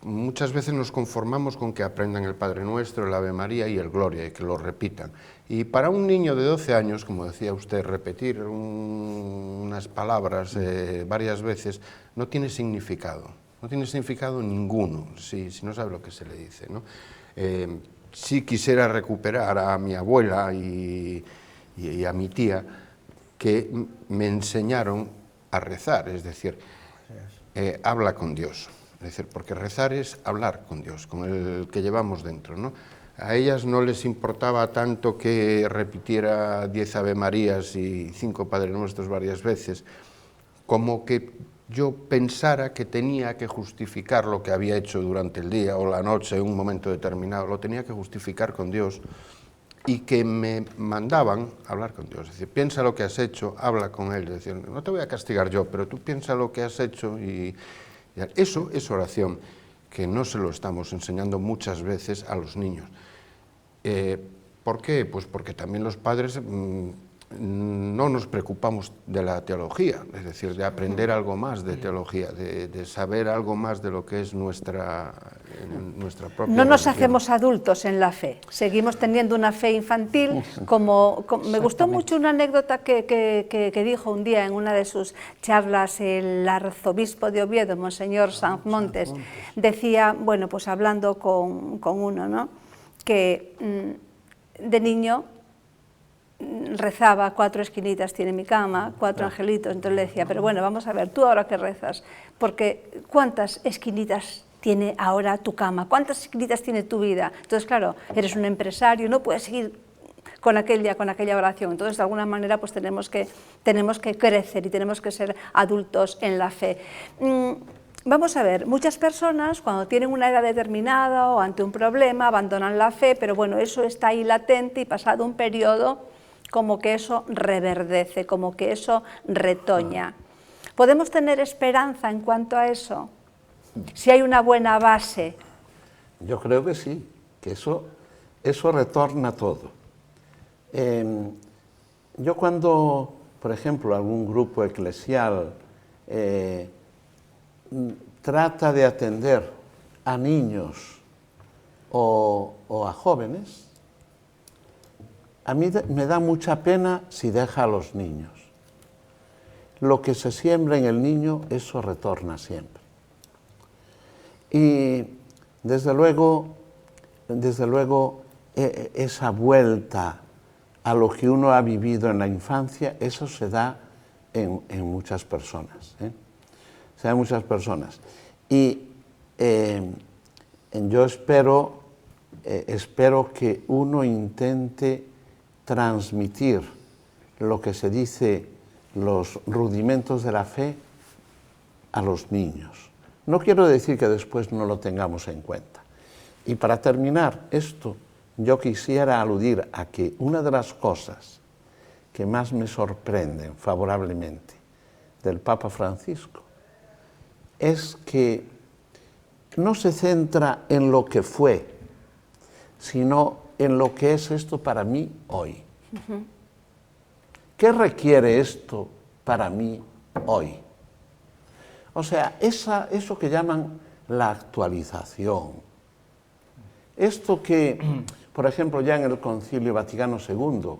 [SPEAKER 3] Muchas veces nos conformamos con que aprendan el Padre Nuestro, el Ave María y el Gloria, y que lo repitan. Y para un niño de 12 años, como decía usted, repetir unas palabras varias veces no tiene significado. No tiene significado ninguno, si no sabe lo que se le dice, ¿no? Sí quisiera recuperar a mi abuela y a mi tía, que me enseñaron a rezar, es decir, habla con Dios, es decir, porque rezar es hablar con Dios, con el que llevamos dentro, ¿no? A ellas no les importaba tanto que repitiera 10 Ave Marías y 5 Padre Nuestros varias veces, como que yo pensara que tenía que justificar lo que había hecho durante el día o la noche en un momento determinado, lo tenía que justificar con Dios, y que me mandaban a hablar con Dios, es decir, piensa lo que has hecho, habla con Él, es decir, no te voy a castigar yo, pero tú piensa lo que has hecho, y eso es oración, que no se lo estamos enseñando muchas veces a los niños. ¿Por qué? Pues porque también los padres no nos preocupamos de la teología, es decir, de aprender algo más de teología, de saber algo más de lo que es nuestra propia
[SPEAKER 1] No nos
[SPEAKER 3] religión.
[SPEAKER 1] hacemos adultos en la fe, seguimos teniendo una fe infantil, me gustó mucho una anécdota que dijo un día en una de sus charlas el arzobispo de Oviedo, Monseñor Sanz Montes, decía, bueno, pues hablando con uno, ¿no?, que de niño rezaba 4 esquinitas tiene mi cama, 4 angelitos, entonces le decía, pero bueno, vamos a ver, tú ahora que rezas, porque ¿cuántas esquinitas tiene ahora tu cama? ¿Cuántas esquinitas tiene tu vida? Entonces, claro, eres un empresario, no puedes seguir con aquella oración, entonces de alguna manera pues tenemos que crecer y tenemos que ser adultos en la fe. Vamos a ver, muchas personas cuando tienen una edad determinada o ante un problema abandonan la fe, pero bueno, eso está ahí latente y pasado un periodo como que eso reverdece, como que eso retoña. ¿Podemos tener esperanza en cuanto a eso? Si hay una buena base.
[SPEAKER 5] Yo creo que sí, que eso retorna todo. Yo cuando, por ejemplo, algún grupo eclesial trata de atender a niños o a jóvenes, a mí me da mucha pena si deja a los niños. Lo que se siembra en el niño, eso retorna siempre. Y desde luego, esa vuelta a lo que uno ha vivido en la infancia, eso se da en muchas personas. Se da en muchas personas. Y yo espero que uno intente transmitir lo que se dice los rudimentos de la fe a los niños. No quiero decir que después no lo tengamos en cuenta. Y para terminar esto, yo quisiera aludir a que una de las cosas que más me sorprenden favorablemente del Papa Francisco es que no se centra en lo que fue, sino en lo que es esto para mí hoy. ¿Qué requiere esto para mí hoy? O sea, eso que llaman la actualización. Esto que, por ejemplo, ya en el Concilio Vaticano II,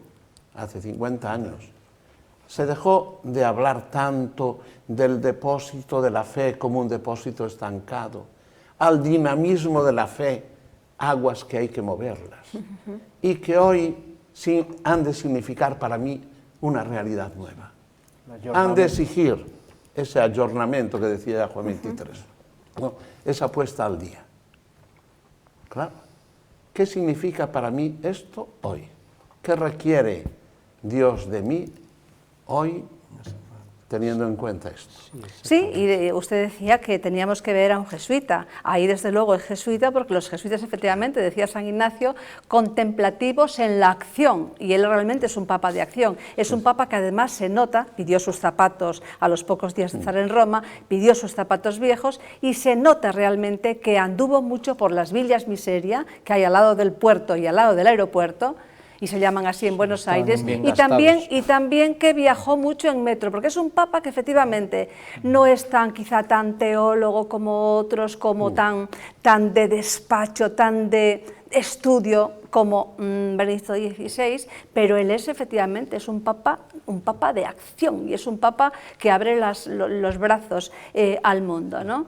[SPEAKER 5] hace 50 años, se dejó de hablar tanto del depósito de la fe como un depósito estancado, al dinamismo de la fe, aguas que hay que moverlas, y que hoy han de significar para mí una realidad nueva. Han de exigir ese ayornamiento que decía Juan 23, ¿no? Esa puesta al día. Claro. ¿Qué significa para mí esto hoy? ¿Qué requiere Dios de mí hoy, teniendo en cuenta esto?
[SPEAKER 1] Sí, y usted decía que teníamos que ver a un jesuita. Ahí desde luego es jesuita, porque los jesuitas efectivamente, decía San Ignacio, contemplativos en la acción, y él realmente es un papa de acción. Es un papa que además se nota, pidió sus zapatos a los pocos días de estar en Roma, pidió sus zapatos viejos, y se nota realmente que anduvo mucho por las villas miseria, que hay al lado del puerto y al lado del aeropuerto, y se llaman así en Buenos Aires, y también que viajó mucho en metro, porque es un papa que efectivamente no es quizá tan teólogo como otros, como tan de despacho, tan de estudio como Benedicto XVI, pero él es efectivamente un papa de acción, y es un papa que abre los brazos al mundo, ¿no?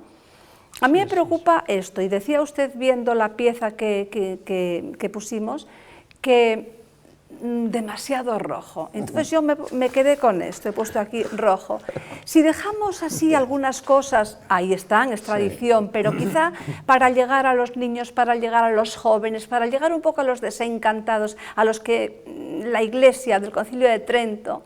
[SPEAKER 1] A mí me preocupa esto, y decía usted viendo la pieza que pusimos, que demasiado rojo. Entonces yo me quedé con esto, he puesto aquí rojo. Si dejamos así algunas cosas, ahí están, es tradición, pero quizá para llegar a los niños, para llegar a los jóvenes, para llegar un poco a los desencantados, a los que la Iglesia del Concilio de Trento,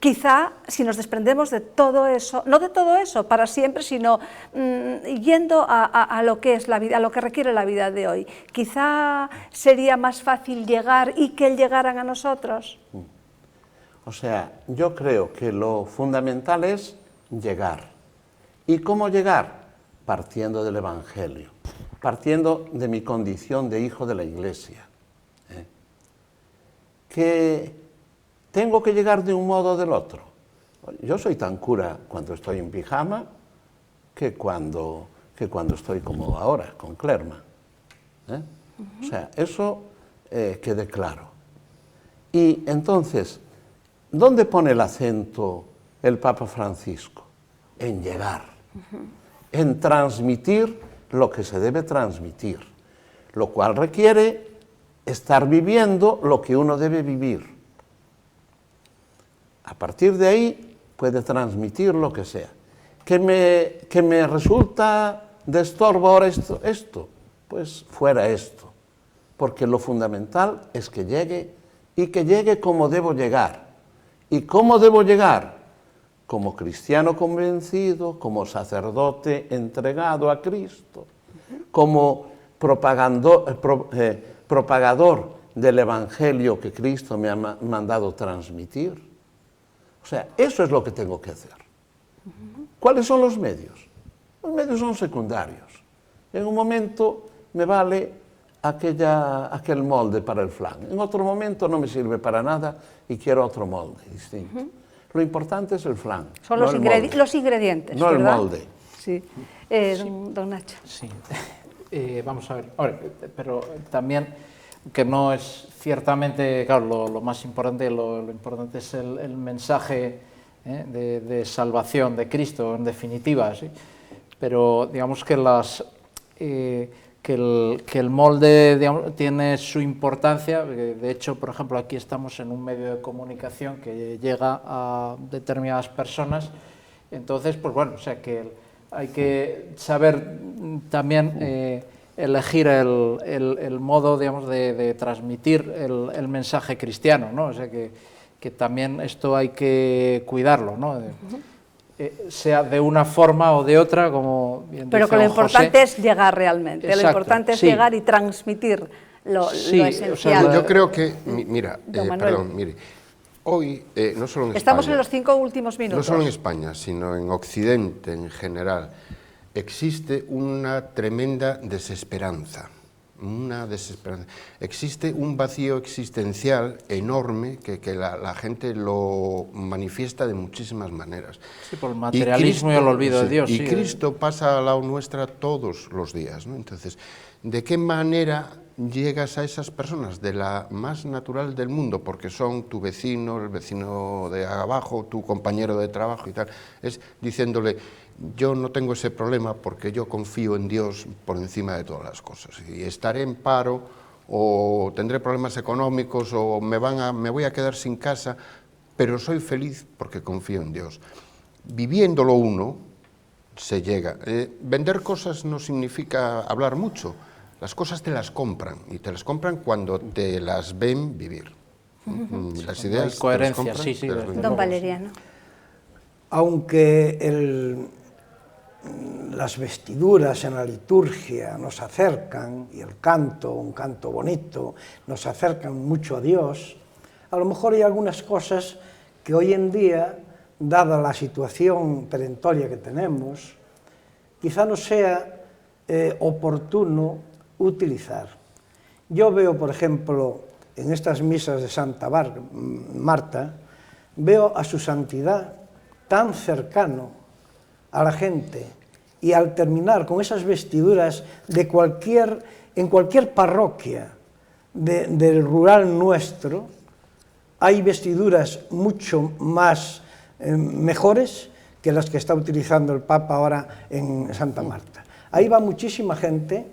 [SPEAKER 1] quizá si nos desprendemos de todo eso, no de todo eso para siempre, sino yendo a lo que es la vida, a lo que requiere la vida de hoy, quizá sería más fácil llegar y que llegaran a nosotros.
[SPEAKER 5] O sea, yo creo que lo fundamental es llegar. ¿Y cómo llegar? Partiendo del Evangelio, partiendo de mi condición de hijo de la Iglesia. Que tengo que llegar de un modo o del otro. Yo soy tan cura cuando estoy en pijama que cuando estoy como ahora, con Clerma. O sea, eso quede claro. Y entonces, ¿dónde pone el acento el Papa Francisco? En llegar, en transmitir lo que se debe transmitir, lo cual requiere estar viviendo lo que uno debe vivir. A partir de ahí puede transmitir lo que sea. ¿Que me resulta de estorbo ahora esto? Pues fuera esto. Porque lo fundamental es que llegue, y que llegue como debo llegar. ¿Y cómo debo llegar? como cristiano convencido, como sacerdote entregado a Cristo, como propagador del Evangelio que Cristo me ha mandado transmitir. O sea, eso es lo que tengo que hacer. ¿Cuáles son los medios? Los medios son secundarios. En un momento me vale aquel molde para el flan. En otro momento no me sirve para nada y quiero otro molde distinto. Lo importante es el flan.
[SPEAKER 1] Son
[SPEAKER 5] no
[SPEAKER 1] los ingredientes,
[SPEAKER 5] no
[SPEAKER 1] ¿verdad?
[SPEAKER 5] el molde.
[SPEAKER 1] Sí. Don Nacho.
[SPEAKER 4] Sí. Vamos a ver. Ahora, pero también, que no es ciertamente, claro, lo más importante, lo importante es el mensaje de salvación de Cristo, en definitiva, ¿sí? Pero digamos que el molde, digamos, tiene su importancia. De hecho, por ejemplo, aquí estamos en un medio de comunicación que llega a determinadas personas. Entonces, pues bueno, o sea que hay que saber también elegir el modo, digamos, de transmitir el mensaje cristiano, ¿no? O sea que también esto hay que cuidarlo, ¿no? Sea de una forma o de otra, como bien
[SPEAKER 1] Pero
[SPEAKER 4] dice
[SPEAKER 1] que lo
[SPEAKER 4] don José.
[SPEAKER 1] importante es llegar realmente,
[SPEAKER 4] Exacto,
[SPEAKER 1] lo importante es
[SPEAKER 4] sí.
[SPEAKER 1] llegar y transmitir lo
[SPEAKER 4] Sí,
[SPEAKER 1] esencial.
[SPEAKER 4] o sea,
[SPEAKER 3] Yo creo que, mira,
[SPEAKER 1] Don Manuel.
[SPEAKER 3] perdón, mire, hoy, no solo en
[SPEAKER 1] Estamos
[SPEAKER 3] España,
[SPEAKER 1] en los 5 últimos minutos.
[SPEAKER 3] no solo en España, sino en Occidente en general, existe una tremenda desesperanza. Existe un vacío existencial enorme que la gente lo manifiesta de muchísimas maneras.
[SPEAKER 4] Sí, por el materialismo y el olvido de Dios.
[SPEAKER 3] Y
[SPEAKER 4] sí.
[SPEAKER 3] Cristo pasa al lado nuestra todos los días, ¿no? Entonces, ¿de qué manera llegas a esas personas? De la más natural del mundo, porque son tu vecino, el vecino de abajo, tu compañero de trabajo y tal. Es diciéndole: yo no tengo ese problema porque yo confío en Dios por encima de todas las cosas. Y estaré en paro, o tendré problemas económicos, o me voy a quedar sin casa, pero soy feliz porque confío en Dios. Viviéndolo uno, se llega. Vender cosas no significa hablar mucho. Las cosas te las compran, y te las compran cuando te las ven vivir. Las ideas
[SPEAKER 4] Hay coherencia,
[SPEAKER 3] te las compran,
[SPEAKER 4] sí, sí,
[SPEAKER 3] te las
[SPEAKER 4] desde
[SPEAKER 3] ven.
[SPEAKER 1] Don Valeriano.
[SPEAKER 2] Aunque las vestiduras en la liturgia nos acercan, y el canto, un canto bonito, nos acercan mucho a Dios, a lo mejor hay algunas cosas que hoy en día, dada la situación perentoria que tenemos, quizá no sea oportuno utilizar. Yo veo, por ejemplo, en estas misas de Santa Marta, veo a su santidad tan cercano a la gente, y al terminar con esas vestiduras en cualquier parroquia del rural nuestro, hay vestiduras mucho más mejores que las que está utilizando el Papa ahora en Santa Marta. Ahí va muchísima gente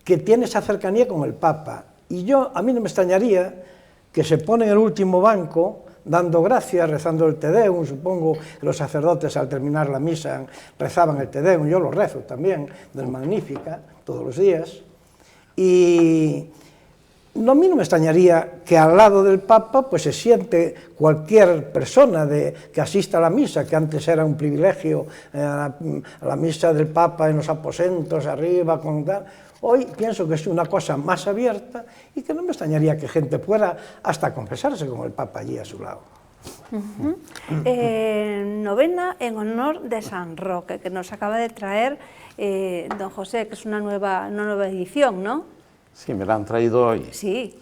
[SPEAKER 2] que tiene esa cercanía con el Papa, y a mí no me extrañaría que se pone en el último banco dando gracias, rezando el Te Deum. Supongo que los sacerdotes al terminar la misa rezaban el Te Deum, yo lo rezo también, del Magnífica, todos los días, y a mí no me extrañaría que al lado del Papa pues se siente cualquier persona que asista a la misa, que antes era un privilegio, a la misa del Papa en los aposentos, arriba, con tal. Hoy pienso que es una cosa más abierta, y que no me extrañaría que gente pueda hasta confesarse con el Papa allí a su lado.
[SPEAKER 1] Novena en honor de San Roque, que nos acaba de traer don José, que es una nueva edición, ¿no?
[SPEAKER 5] Sí, me la han traído hoy.
[SPEAKER 1] Sí,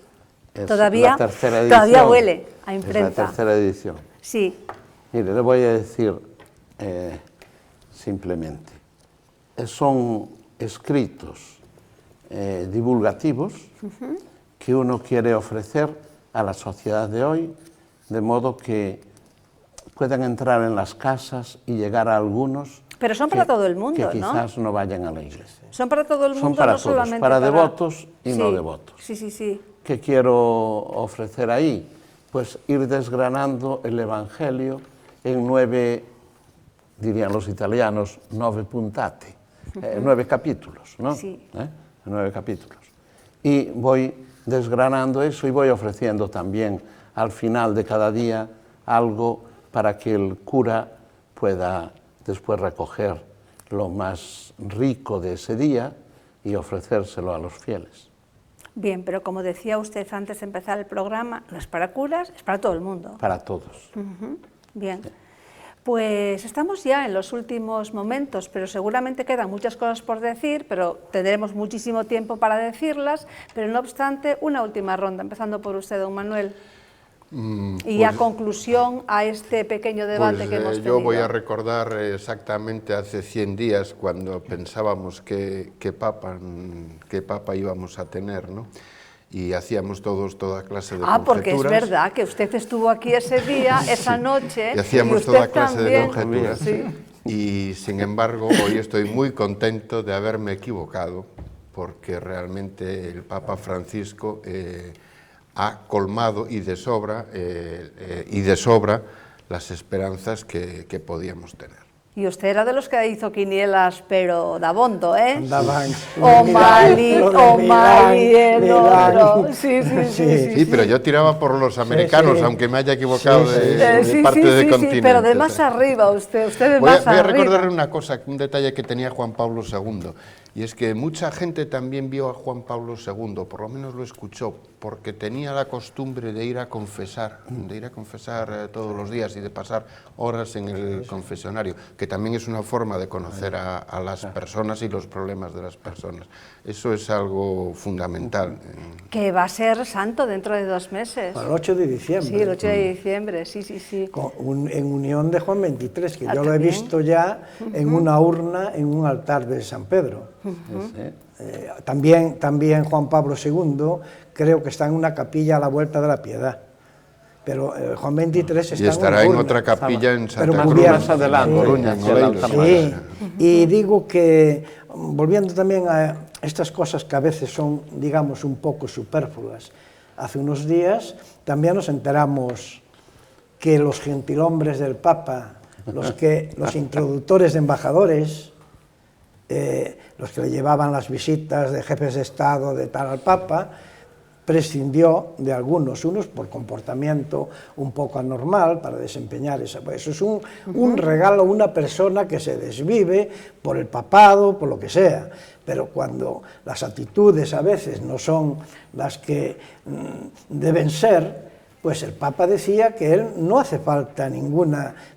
[SPEAKER 5] Es
[SPEAKER 1] todavía,
[SPEAKER 5] la tercera edición.
[SPEAKER 1] todavía huele a imprenta.
[SPEAKER 5] Es la tercera edición.
[SPEAKER 1] Sí.
[SPEAKER 5] Mire, le voy a decir simplemente, son escritos divulgativos que uno quiere ofrecer a la sociedad de hoy, de modo que puedan entrar en las casas y llegar a algunos.
[SPEAKER 1] Pero son para todo el mundo,
[SPEAKER 5] que
[SPEAKER 1] ¿no?
[SPEAKER 5] quizás no vayan a la iglesia.
[SPEAKER 1] Son para todo el mundo,
[SPEAKER 5] Son para
[SPEAKER 1] no
[SPEAKER 5] todos,
[SPEAKER 1] solamente
[SPEAKER 5] para devotos y no devotos.
[SPEAKER 1] Sí, sí, sí.
[SPEAKER 5] ¿Qué quiero ofrecer ahí? Pues ir desgranando el Evangelio en 9, dirían los italianos, 9 puntate, 9 capítulos, ¿no?
[SPEAKER 1] Sí.
[SPEAKER 5] 9 capítulos. Y voy desgranando eso y voy ofreciendo también al final de cada día algo para que el cura pueda después recoger lo más rico de ese día y ofrecérselo a los fieles.
[SPEAKER 1] Bien, pero como decía usted antes de empezar el programa, no es para curas, es para todo el mundo.
[SPEAKER 5] Para todos.
[SPEAKER 1] Bien. Pues estamos ya en los últimos momentos, pero seguramente quedan muchas cosas por decir, pero tendremos muchísimo tiempo para decirlas, pero no obstante, una última ronda, empezando por usted, don Manuel. Y a conclusión a este pequeño debate que hemos tenido.
[SPEAKER 3] Yo voy a recordar exactamente hace 100 días cuando pensábamos qué papa íbamos a tener, ¿no? Y hacíamos todos toda clase de conjeturas.
[SPEAKER 1] Porque es verdad que usted estuvo aquí ese día, esa noche,
[SPEAKER 3] y hacíamos
[SPEAKER 1] usted
[SPEAKER 3] toda clase
[SPEAKER 1] también,
[SPEAKER 3] de conjeturas.
[SPEAKER 1] Sí.
[SPEAKER 3] Y sin embargo, hoy estoy muy contento de haberme equivocado, porque realmente el Papa Francisco ha colmado y de sobra las esperanzas que podíamos tener.
[SPEAKER 1] Y usted era de los que hizo quinielas, pero dabondo, ¿eh?
[SPEAKER 2] Andaban.
[SPEAKER 1] O Mali, no. Sí,
[SPEAKER 3] pero yo tiraba por los americanos, aunque me haya equivocado de parte de continente.
[SPEAKER 1] Pero de más arriba, usted de
[SPEAKER 3] voy
[SPEAKER 1] más
[SPEAKER 3] a
[SPEAKER 1] arriba.
[SPEAKER 3] recordarle una cosa, un detalle que tenía Juan Pablo II, y es que mucha gente también vio a Juan Pablo II, por lo menos lo escuchó, porque tenía la costumbre de ir a confesar todos los días y de pasar horas en el confesionario, que también es una forma de conocer a las personas y los problemas de las personas. Eso es algo fundamental.
[SPEAKER 1] Que va a ser santo dentro de 2 meses.
[SPEAKER 2] El 8 de diciembre.
[SPEAKER 1] Sí, el 8 de diciembre, sí.
[SPEAKER 2] En unión de Juan XXIII, que yo lo he visto ya en una urna, en un altar de San Pedro. También Juan Pablo II creo que está en una capilla a la Vuelta de la Piedad. Pero Juan XXIII está
[SPEAKER 3] y estará
[SPEAKER 2] en una
[SPEAKER 3] otra capilla en Santa
[SPEAKER 2] Cruz,
[SPEAKER 3] más adelante, en Oleiros.
[SPEAKER 2] Sí, y digo que, volviendo también a estas cosas que a veces son, digamos, un poco superfluas, hace unos días también nos enteramos que los gentilhombres del Papa, los introductores de embajadores, los que le llevaban las visitas de jefes de Estado de tal al Papa, prescindió de algunos, unos por comportamiento un poco anormal para desempeñar esa. Pues eso es un regalo a una persona que se desvive por el papado, por lo que sea, pero cuando las actitudes a veces no son las que deben ser, pues el Papa decía que él no hace falta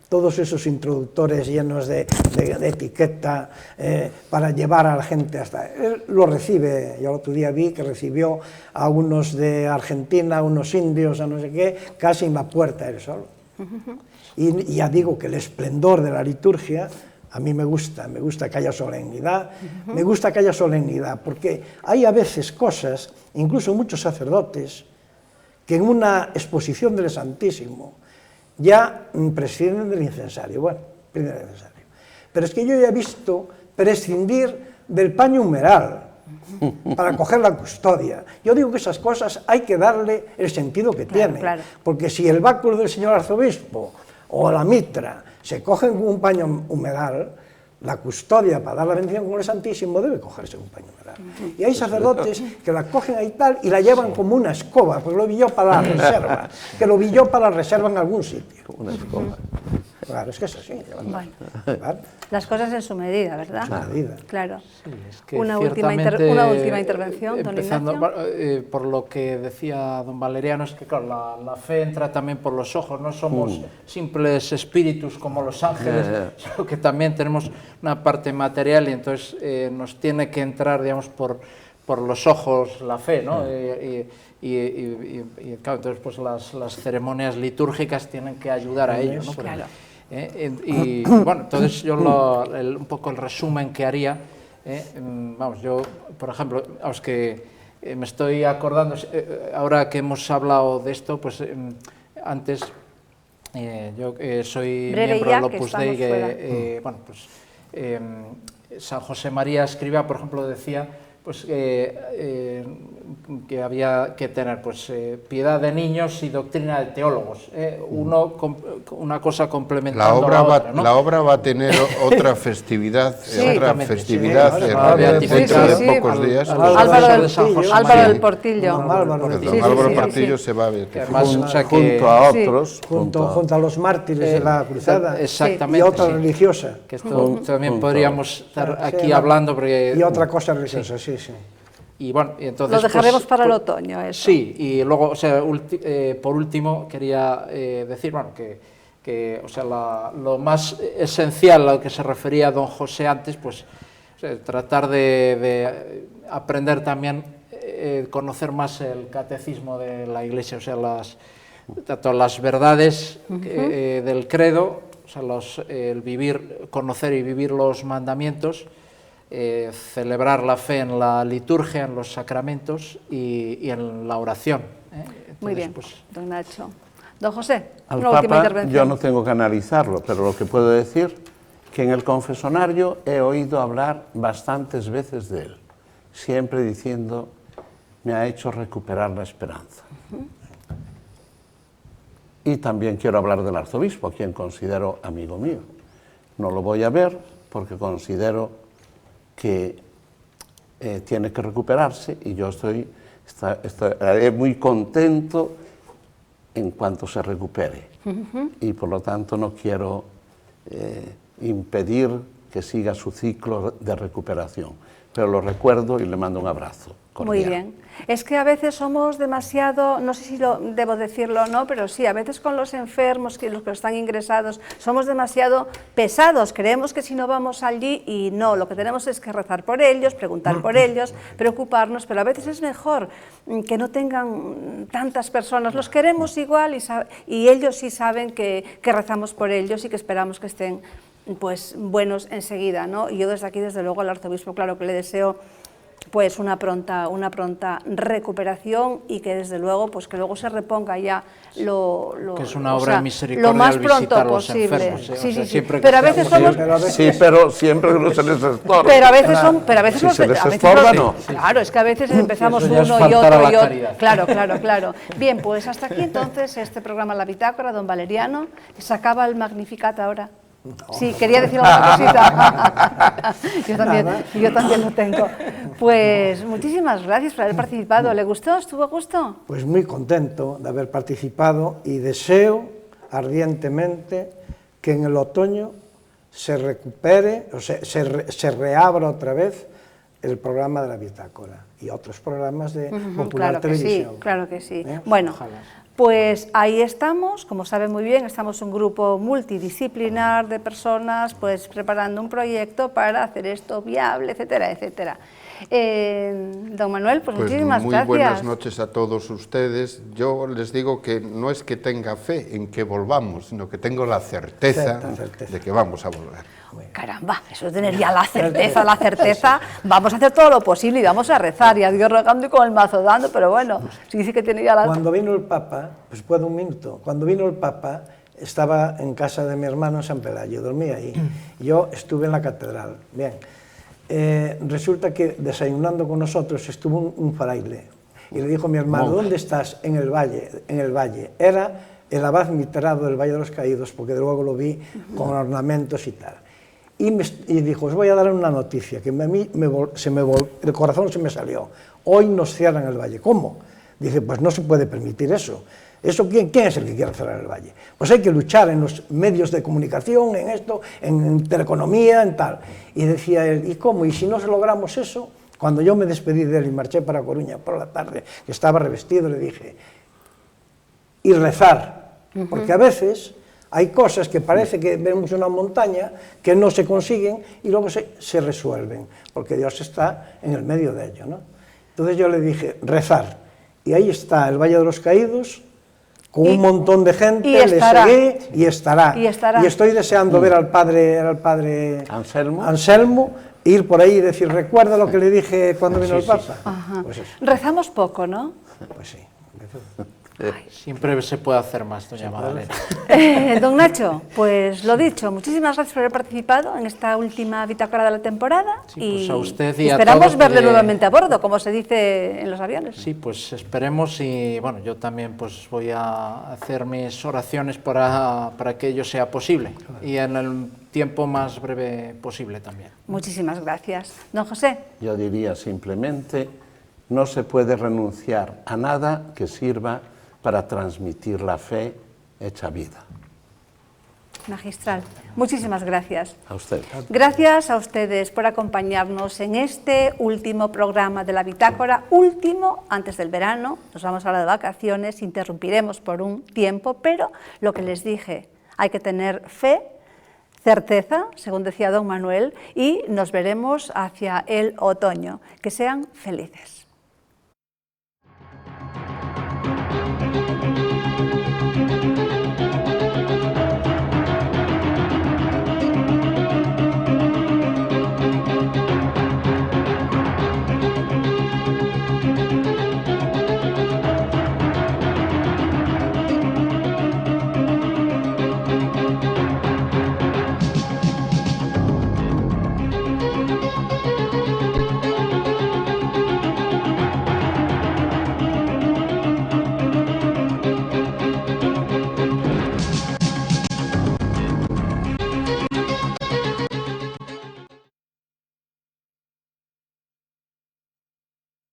[SPEAKER 2] todos esos introductores llenos de etiqueta para llevar a la gente hasta... Él lo recibe, yo el otro día vi que recibió a unos de Argentina, a unos indios, a no sé qué, casi en la puerta él solo. Y ya digo que el esplendor de la liturgia a mí me gusta que haya solemnidad, porque hay a veces cosas, incluso muchos sacerdotes, que en una exposición del Santísimo ya prescinden del incensario. Pero es que yo ya he visto prescindir del paño humeral para coger la custodia. Yo digo que esas cosas hay que darle el sentido que tienen, porque si el báculo del señor arzobispo o la mitra se cogen con un paño humeral, la custodia para dar la bendición con el Santísimo debe cogerse un paño humeral. Y hay sacerdotes que la cogen ahí tal y la llevan como una escoba, pues lo vi yo para la reserva, en algún sitio.
[SPEAKER 5] Una escoba.
[SPEAKER 2] Claro, es que es así.
[SPEAKER 1] Bueno, las cosas en su medida, ¿verdad?
[SPEAKER 2] En su medida.
[SPEAKER 1] Claro.
[SPEAKER 4] Sí, es que
[SPEAKER 1] una última intervención, don Ignacio.
[SPEAKER 4] Por lo que decía don Valeriano, es que claro, la fe entra también por los ojos, no somos simples espíritus como los ángeles, sino que también tenemos una parte material y entonces nos tiene que entrar, digamos, por los ojos la fe, ¿no? Y claro, entonces pues las ceremonias litúrgicas tienen que ayudar a ello, ¿no?
[SPEAKER 1] Claro.
[SPEAKER 4] Y bueno, entonces yo un poco el resumen que haría, vamos, yo, por ejemplo, vamos, que me estoy acordando, ahora que hemos hablado de esto, pues antes, yo soy miembro del Opus Dei, bueno, pues San José María Escrivá, por ejemplo, decía pues que había que tener pues piedad de niños y doctrina de teólogos, una cosa complementando a la otra, ¿no?
[SPEAKER 3] La obra va a tener otra festividad, dentro de pocos días.
[SPEAKER 1] Álvaro del Portillo.
[SPEAKER 3] Álvaro Portillo se va a ver.
[SPEAKER 5] Junto a otros.
[SPEAKER 2] Junto a los mártires de la cruzada.
[SPEAKER 4] Exactamente.
[SPEAKER 2] Y otra religiosa.
[SPEAKER 4] Que esto también podríamos estar aquí hablando. Porque,
[SPEAKER 2] y otra cosa religiosa, sí.
[SPEAKER 4] Y bueno, y entonces,
[SPEAKER 1] lo dejaremos para el otoño, eso.
[SPEAKER 4] Sí, y luego, o sea, por último, quería decir, bueno, que o sea, lo más esencial a lo que se refería don José antes, pues, o sea, tratar de aprender también, conocer más el catecismo de la Iglesia, o sea, tanto las verdades del credo, o sea, el conocer y vivir los mandamientos, celebrar la fe en la liturgia, en los sacramentos y en la oración. Entonces,
[SPEAKER 1] muy bien,
[SPEAKER 4] pues,
[SPEAKER 1] don Nacho. Don José,
[SPEAKER 5] al
[SPEAKER 1] una última
[SPEAKER 5] Papa
[SPEAKER 1] intervención.
[SPEAKER 5] yo no tengo que analizarlo, pero lo que puedo decir que en el confesonario he oído hablar bastantes veces de él, siempre diciendo, me ha hecho recuperar la esperanza. Y también quiero hablar del arzobispo, a quien considero amigo mío. No lo voy a ver porque considero que tiene que recuperarse y yo estaré muy contento en cuanto se recupere. Y por lo tanto no quiero impedir que siga su ciclo de recuperación. Pero lo recuerdo y le mando un abrazo cordial.
[SPEAKER 1] Muy bien. Es que a veces somos demasiado, no sé si debo decirlo o no, pero sí, a veces con los enfermos, los que están ingresados, somos demasiado pesados. Creemos que si no vamos allí, y no, lo que tenemos es que rezar por ellos, preguntar por ellos, preocuparnos, pero a veces es mejor que no tengan tantas personas. Los queremos igual y ellos sí saben que rezamos por ellos y que esperamos que estén pues buenos enseguida, ¿no? Y yo desde aquí, desde luego, al arzobispo, claro que le deseo pues una pronta recuperación y que desde luego pues que luego se reponga ya
[SPEAKER 4] que es una obra de misericordia
[SPEAKER 1] lo más
[SPEAKER 4] al
[SPEAKER 1] pronto
[SPEAKER 4] visitar a los
[SPEAKER 1] posible.
[SPEAKER 4] enfermos,
[SPEAKER 1] Sí. Pero a veces somos
[SPEAKER 5] pero siempre no se les estorba.
[SPEAKER 1] Pero a veces
[SPEAKER 5] si se les estorba, no.
[SPEAKER 1] Claro, es que a veces empezamos
[SPEAKER 4] eso ya es
[SPEAKER 1] uno y
[SPEAKER 4] faltar a la
[SPEAKER 1] otro.
[SPEAKER 4] caridad.
[SPEAKER 1] Claro. Bien, pues hasta aquí entonces este programa La Bitácora, don Valeriano. Se acaba el Magnificat ahora. Sí, quería decir alguna cosita. yo también lo tengo. Pues muchísimas gracias por haber participado. ¿Le gustó? ¿Estuvo a gusto?
[SPEAKER 2] Pues muy contento de haber participado y deseo ardientemente que en el otoño se recupere, o sea, se reabra otra vez el programa de La Bitácora y otros programas de Popular Televisión.
[SPEAKER 1] Claro que sí. Bueno, pues ahí estamos, como saben muy bien, estamos un grupo multidisciplinar de personas pues preparando un proyecto para hacer esto viable, etcétera, etcétera. Don Manuel, pues muchísimas gracias.
[SPEAKER 3] Muy buenas noches a todos ustedes. Yo les digo que no es que tenga fe en que volvamos, sino que tengo la certeza de que vamos a volver.
[SPEAKER 1] Caramba, eso es tener ya la certeza, vamos a hacer todo lo posible y vamos a rezar y a Dios rogando y con el mazo dando, pero bueno, si dice que tiene ya la...
[SPEAKER 2] Cuando vino el Papa, pues puedo un minuto, cuando vino el Papa estaba en casa de mi hermano en San Pelayo, dormía ahí, yo estuve en la catedral, bien, resulta que desayunando con nosotros estuvo un fraile y le dijo a mi hermano, ¿dónde estás? En el valle, era el abad Miterado del Valle de los Caídos, porque luego lo vi con ornamentos y tal. Y dijo, os voy a dar una noticia, que a mí el corazón se me salió. Hoy nos cierran el valle. ¿Cómo? Dice, pues no se puede permitir eso. ¿Quién es el que quiere cerrar el valle? Pues hay que luchar en los medios de comunicación, en esto, en teleconomía, en tal. Y decía él, ¿y cómo? ¿Y si no logramos eso? Cuando yo me despedí de él y marché para Coruña por la tarde, que estaba revestido, le dije, y rezar, porque a veces... hay cosas que parece que vemos una montaña que no se consiguen y luego se resuelven, porque Dios está en el medio de ello, ¿no? Entonces yo le dije, rezar. Y ahí está el Valle de los Caídos, con un montón de gente, le seguí y estará. Y estoy deseando ver al padre Anselmo, ir por ahí y decir, ¿recuerda lo que le dije cuando vino el Papa?
[SPEAKER 1] Pues rezamos poco, ¿no?
[SPEAKER 2] Pues sí.
[SPEAKER 4] Siempre se puede hacer más, doña Magdalena.
[SPEAKER 1] Don Nacho, pues lo dicho, muchísimas gracias por haber participado en esta última bitácora de la temporada
[SPEAKER 4] Sí, pues a usted y a
[SPEAKER 1] esperamos
[SPEAKER 4] todos,
[SPEAKER 1] verle nuevamente a bordo, como se dice en los aviones.
[SPEAKER 4] Sí, pues esperemos y bueno, yo también pues voy a hacer mis oraciones para que ello sea posible y en el tiempo más breve posible también.
[SPEAKER 1] Muchísimas gracias. Don José.
[SPEAKER 5] Yo diría simplemente, no se puede renunciar a nada que sirva para transmitir la fe hecha vida.
[SPEAKER 1] Magistral. Muchísimas gracias.
[SPEAKER 5] A usted.
[SPEAKER 1] Gracias a ustedes por acompañarnos en este último programa de la Bitácora, último antes del verano. Nos vamos ahora de vacaciones, interrumpiremos por un tiempo, pero lo que les dije, hay que tener fe, certeza, según decía don Manuel, y nos veremos hacia el otoño. Que sean felices.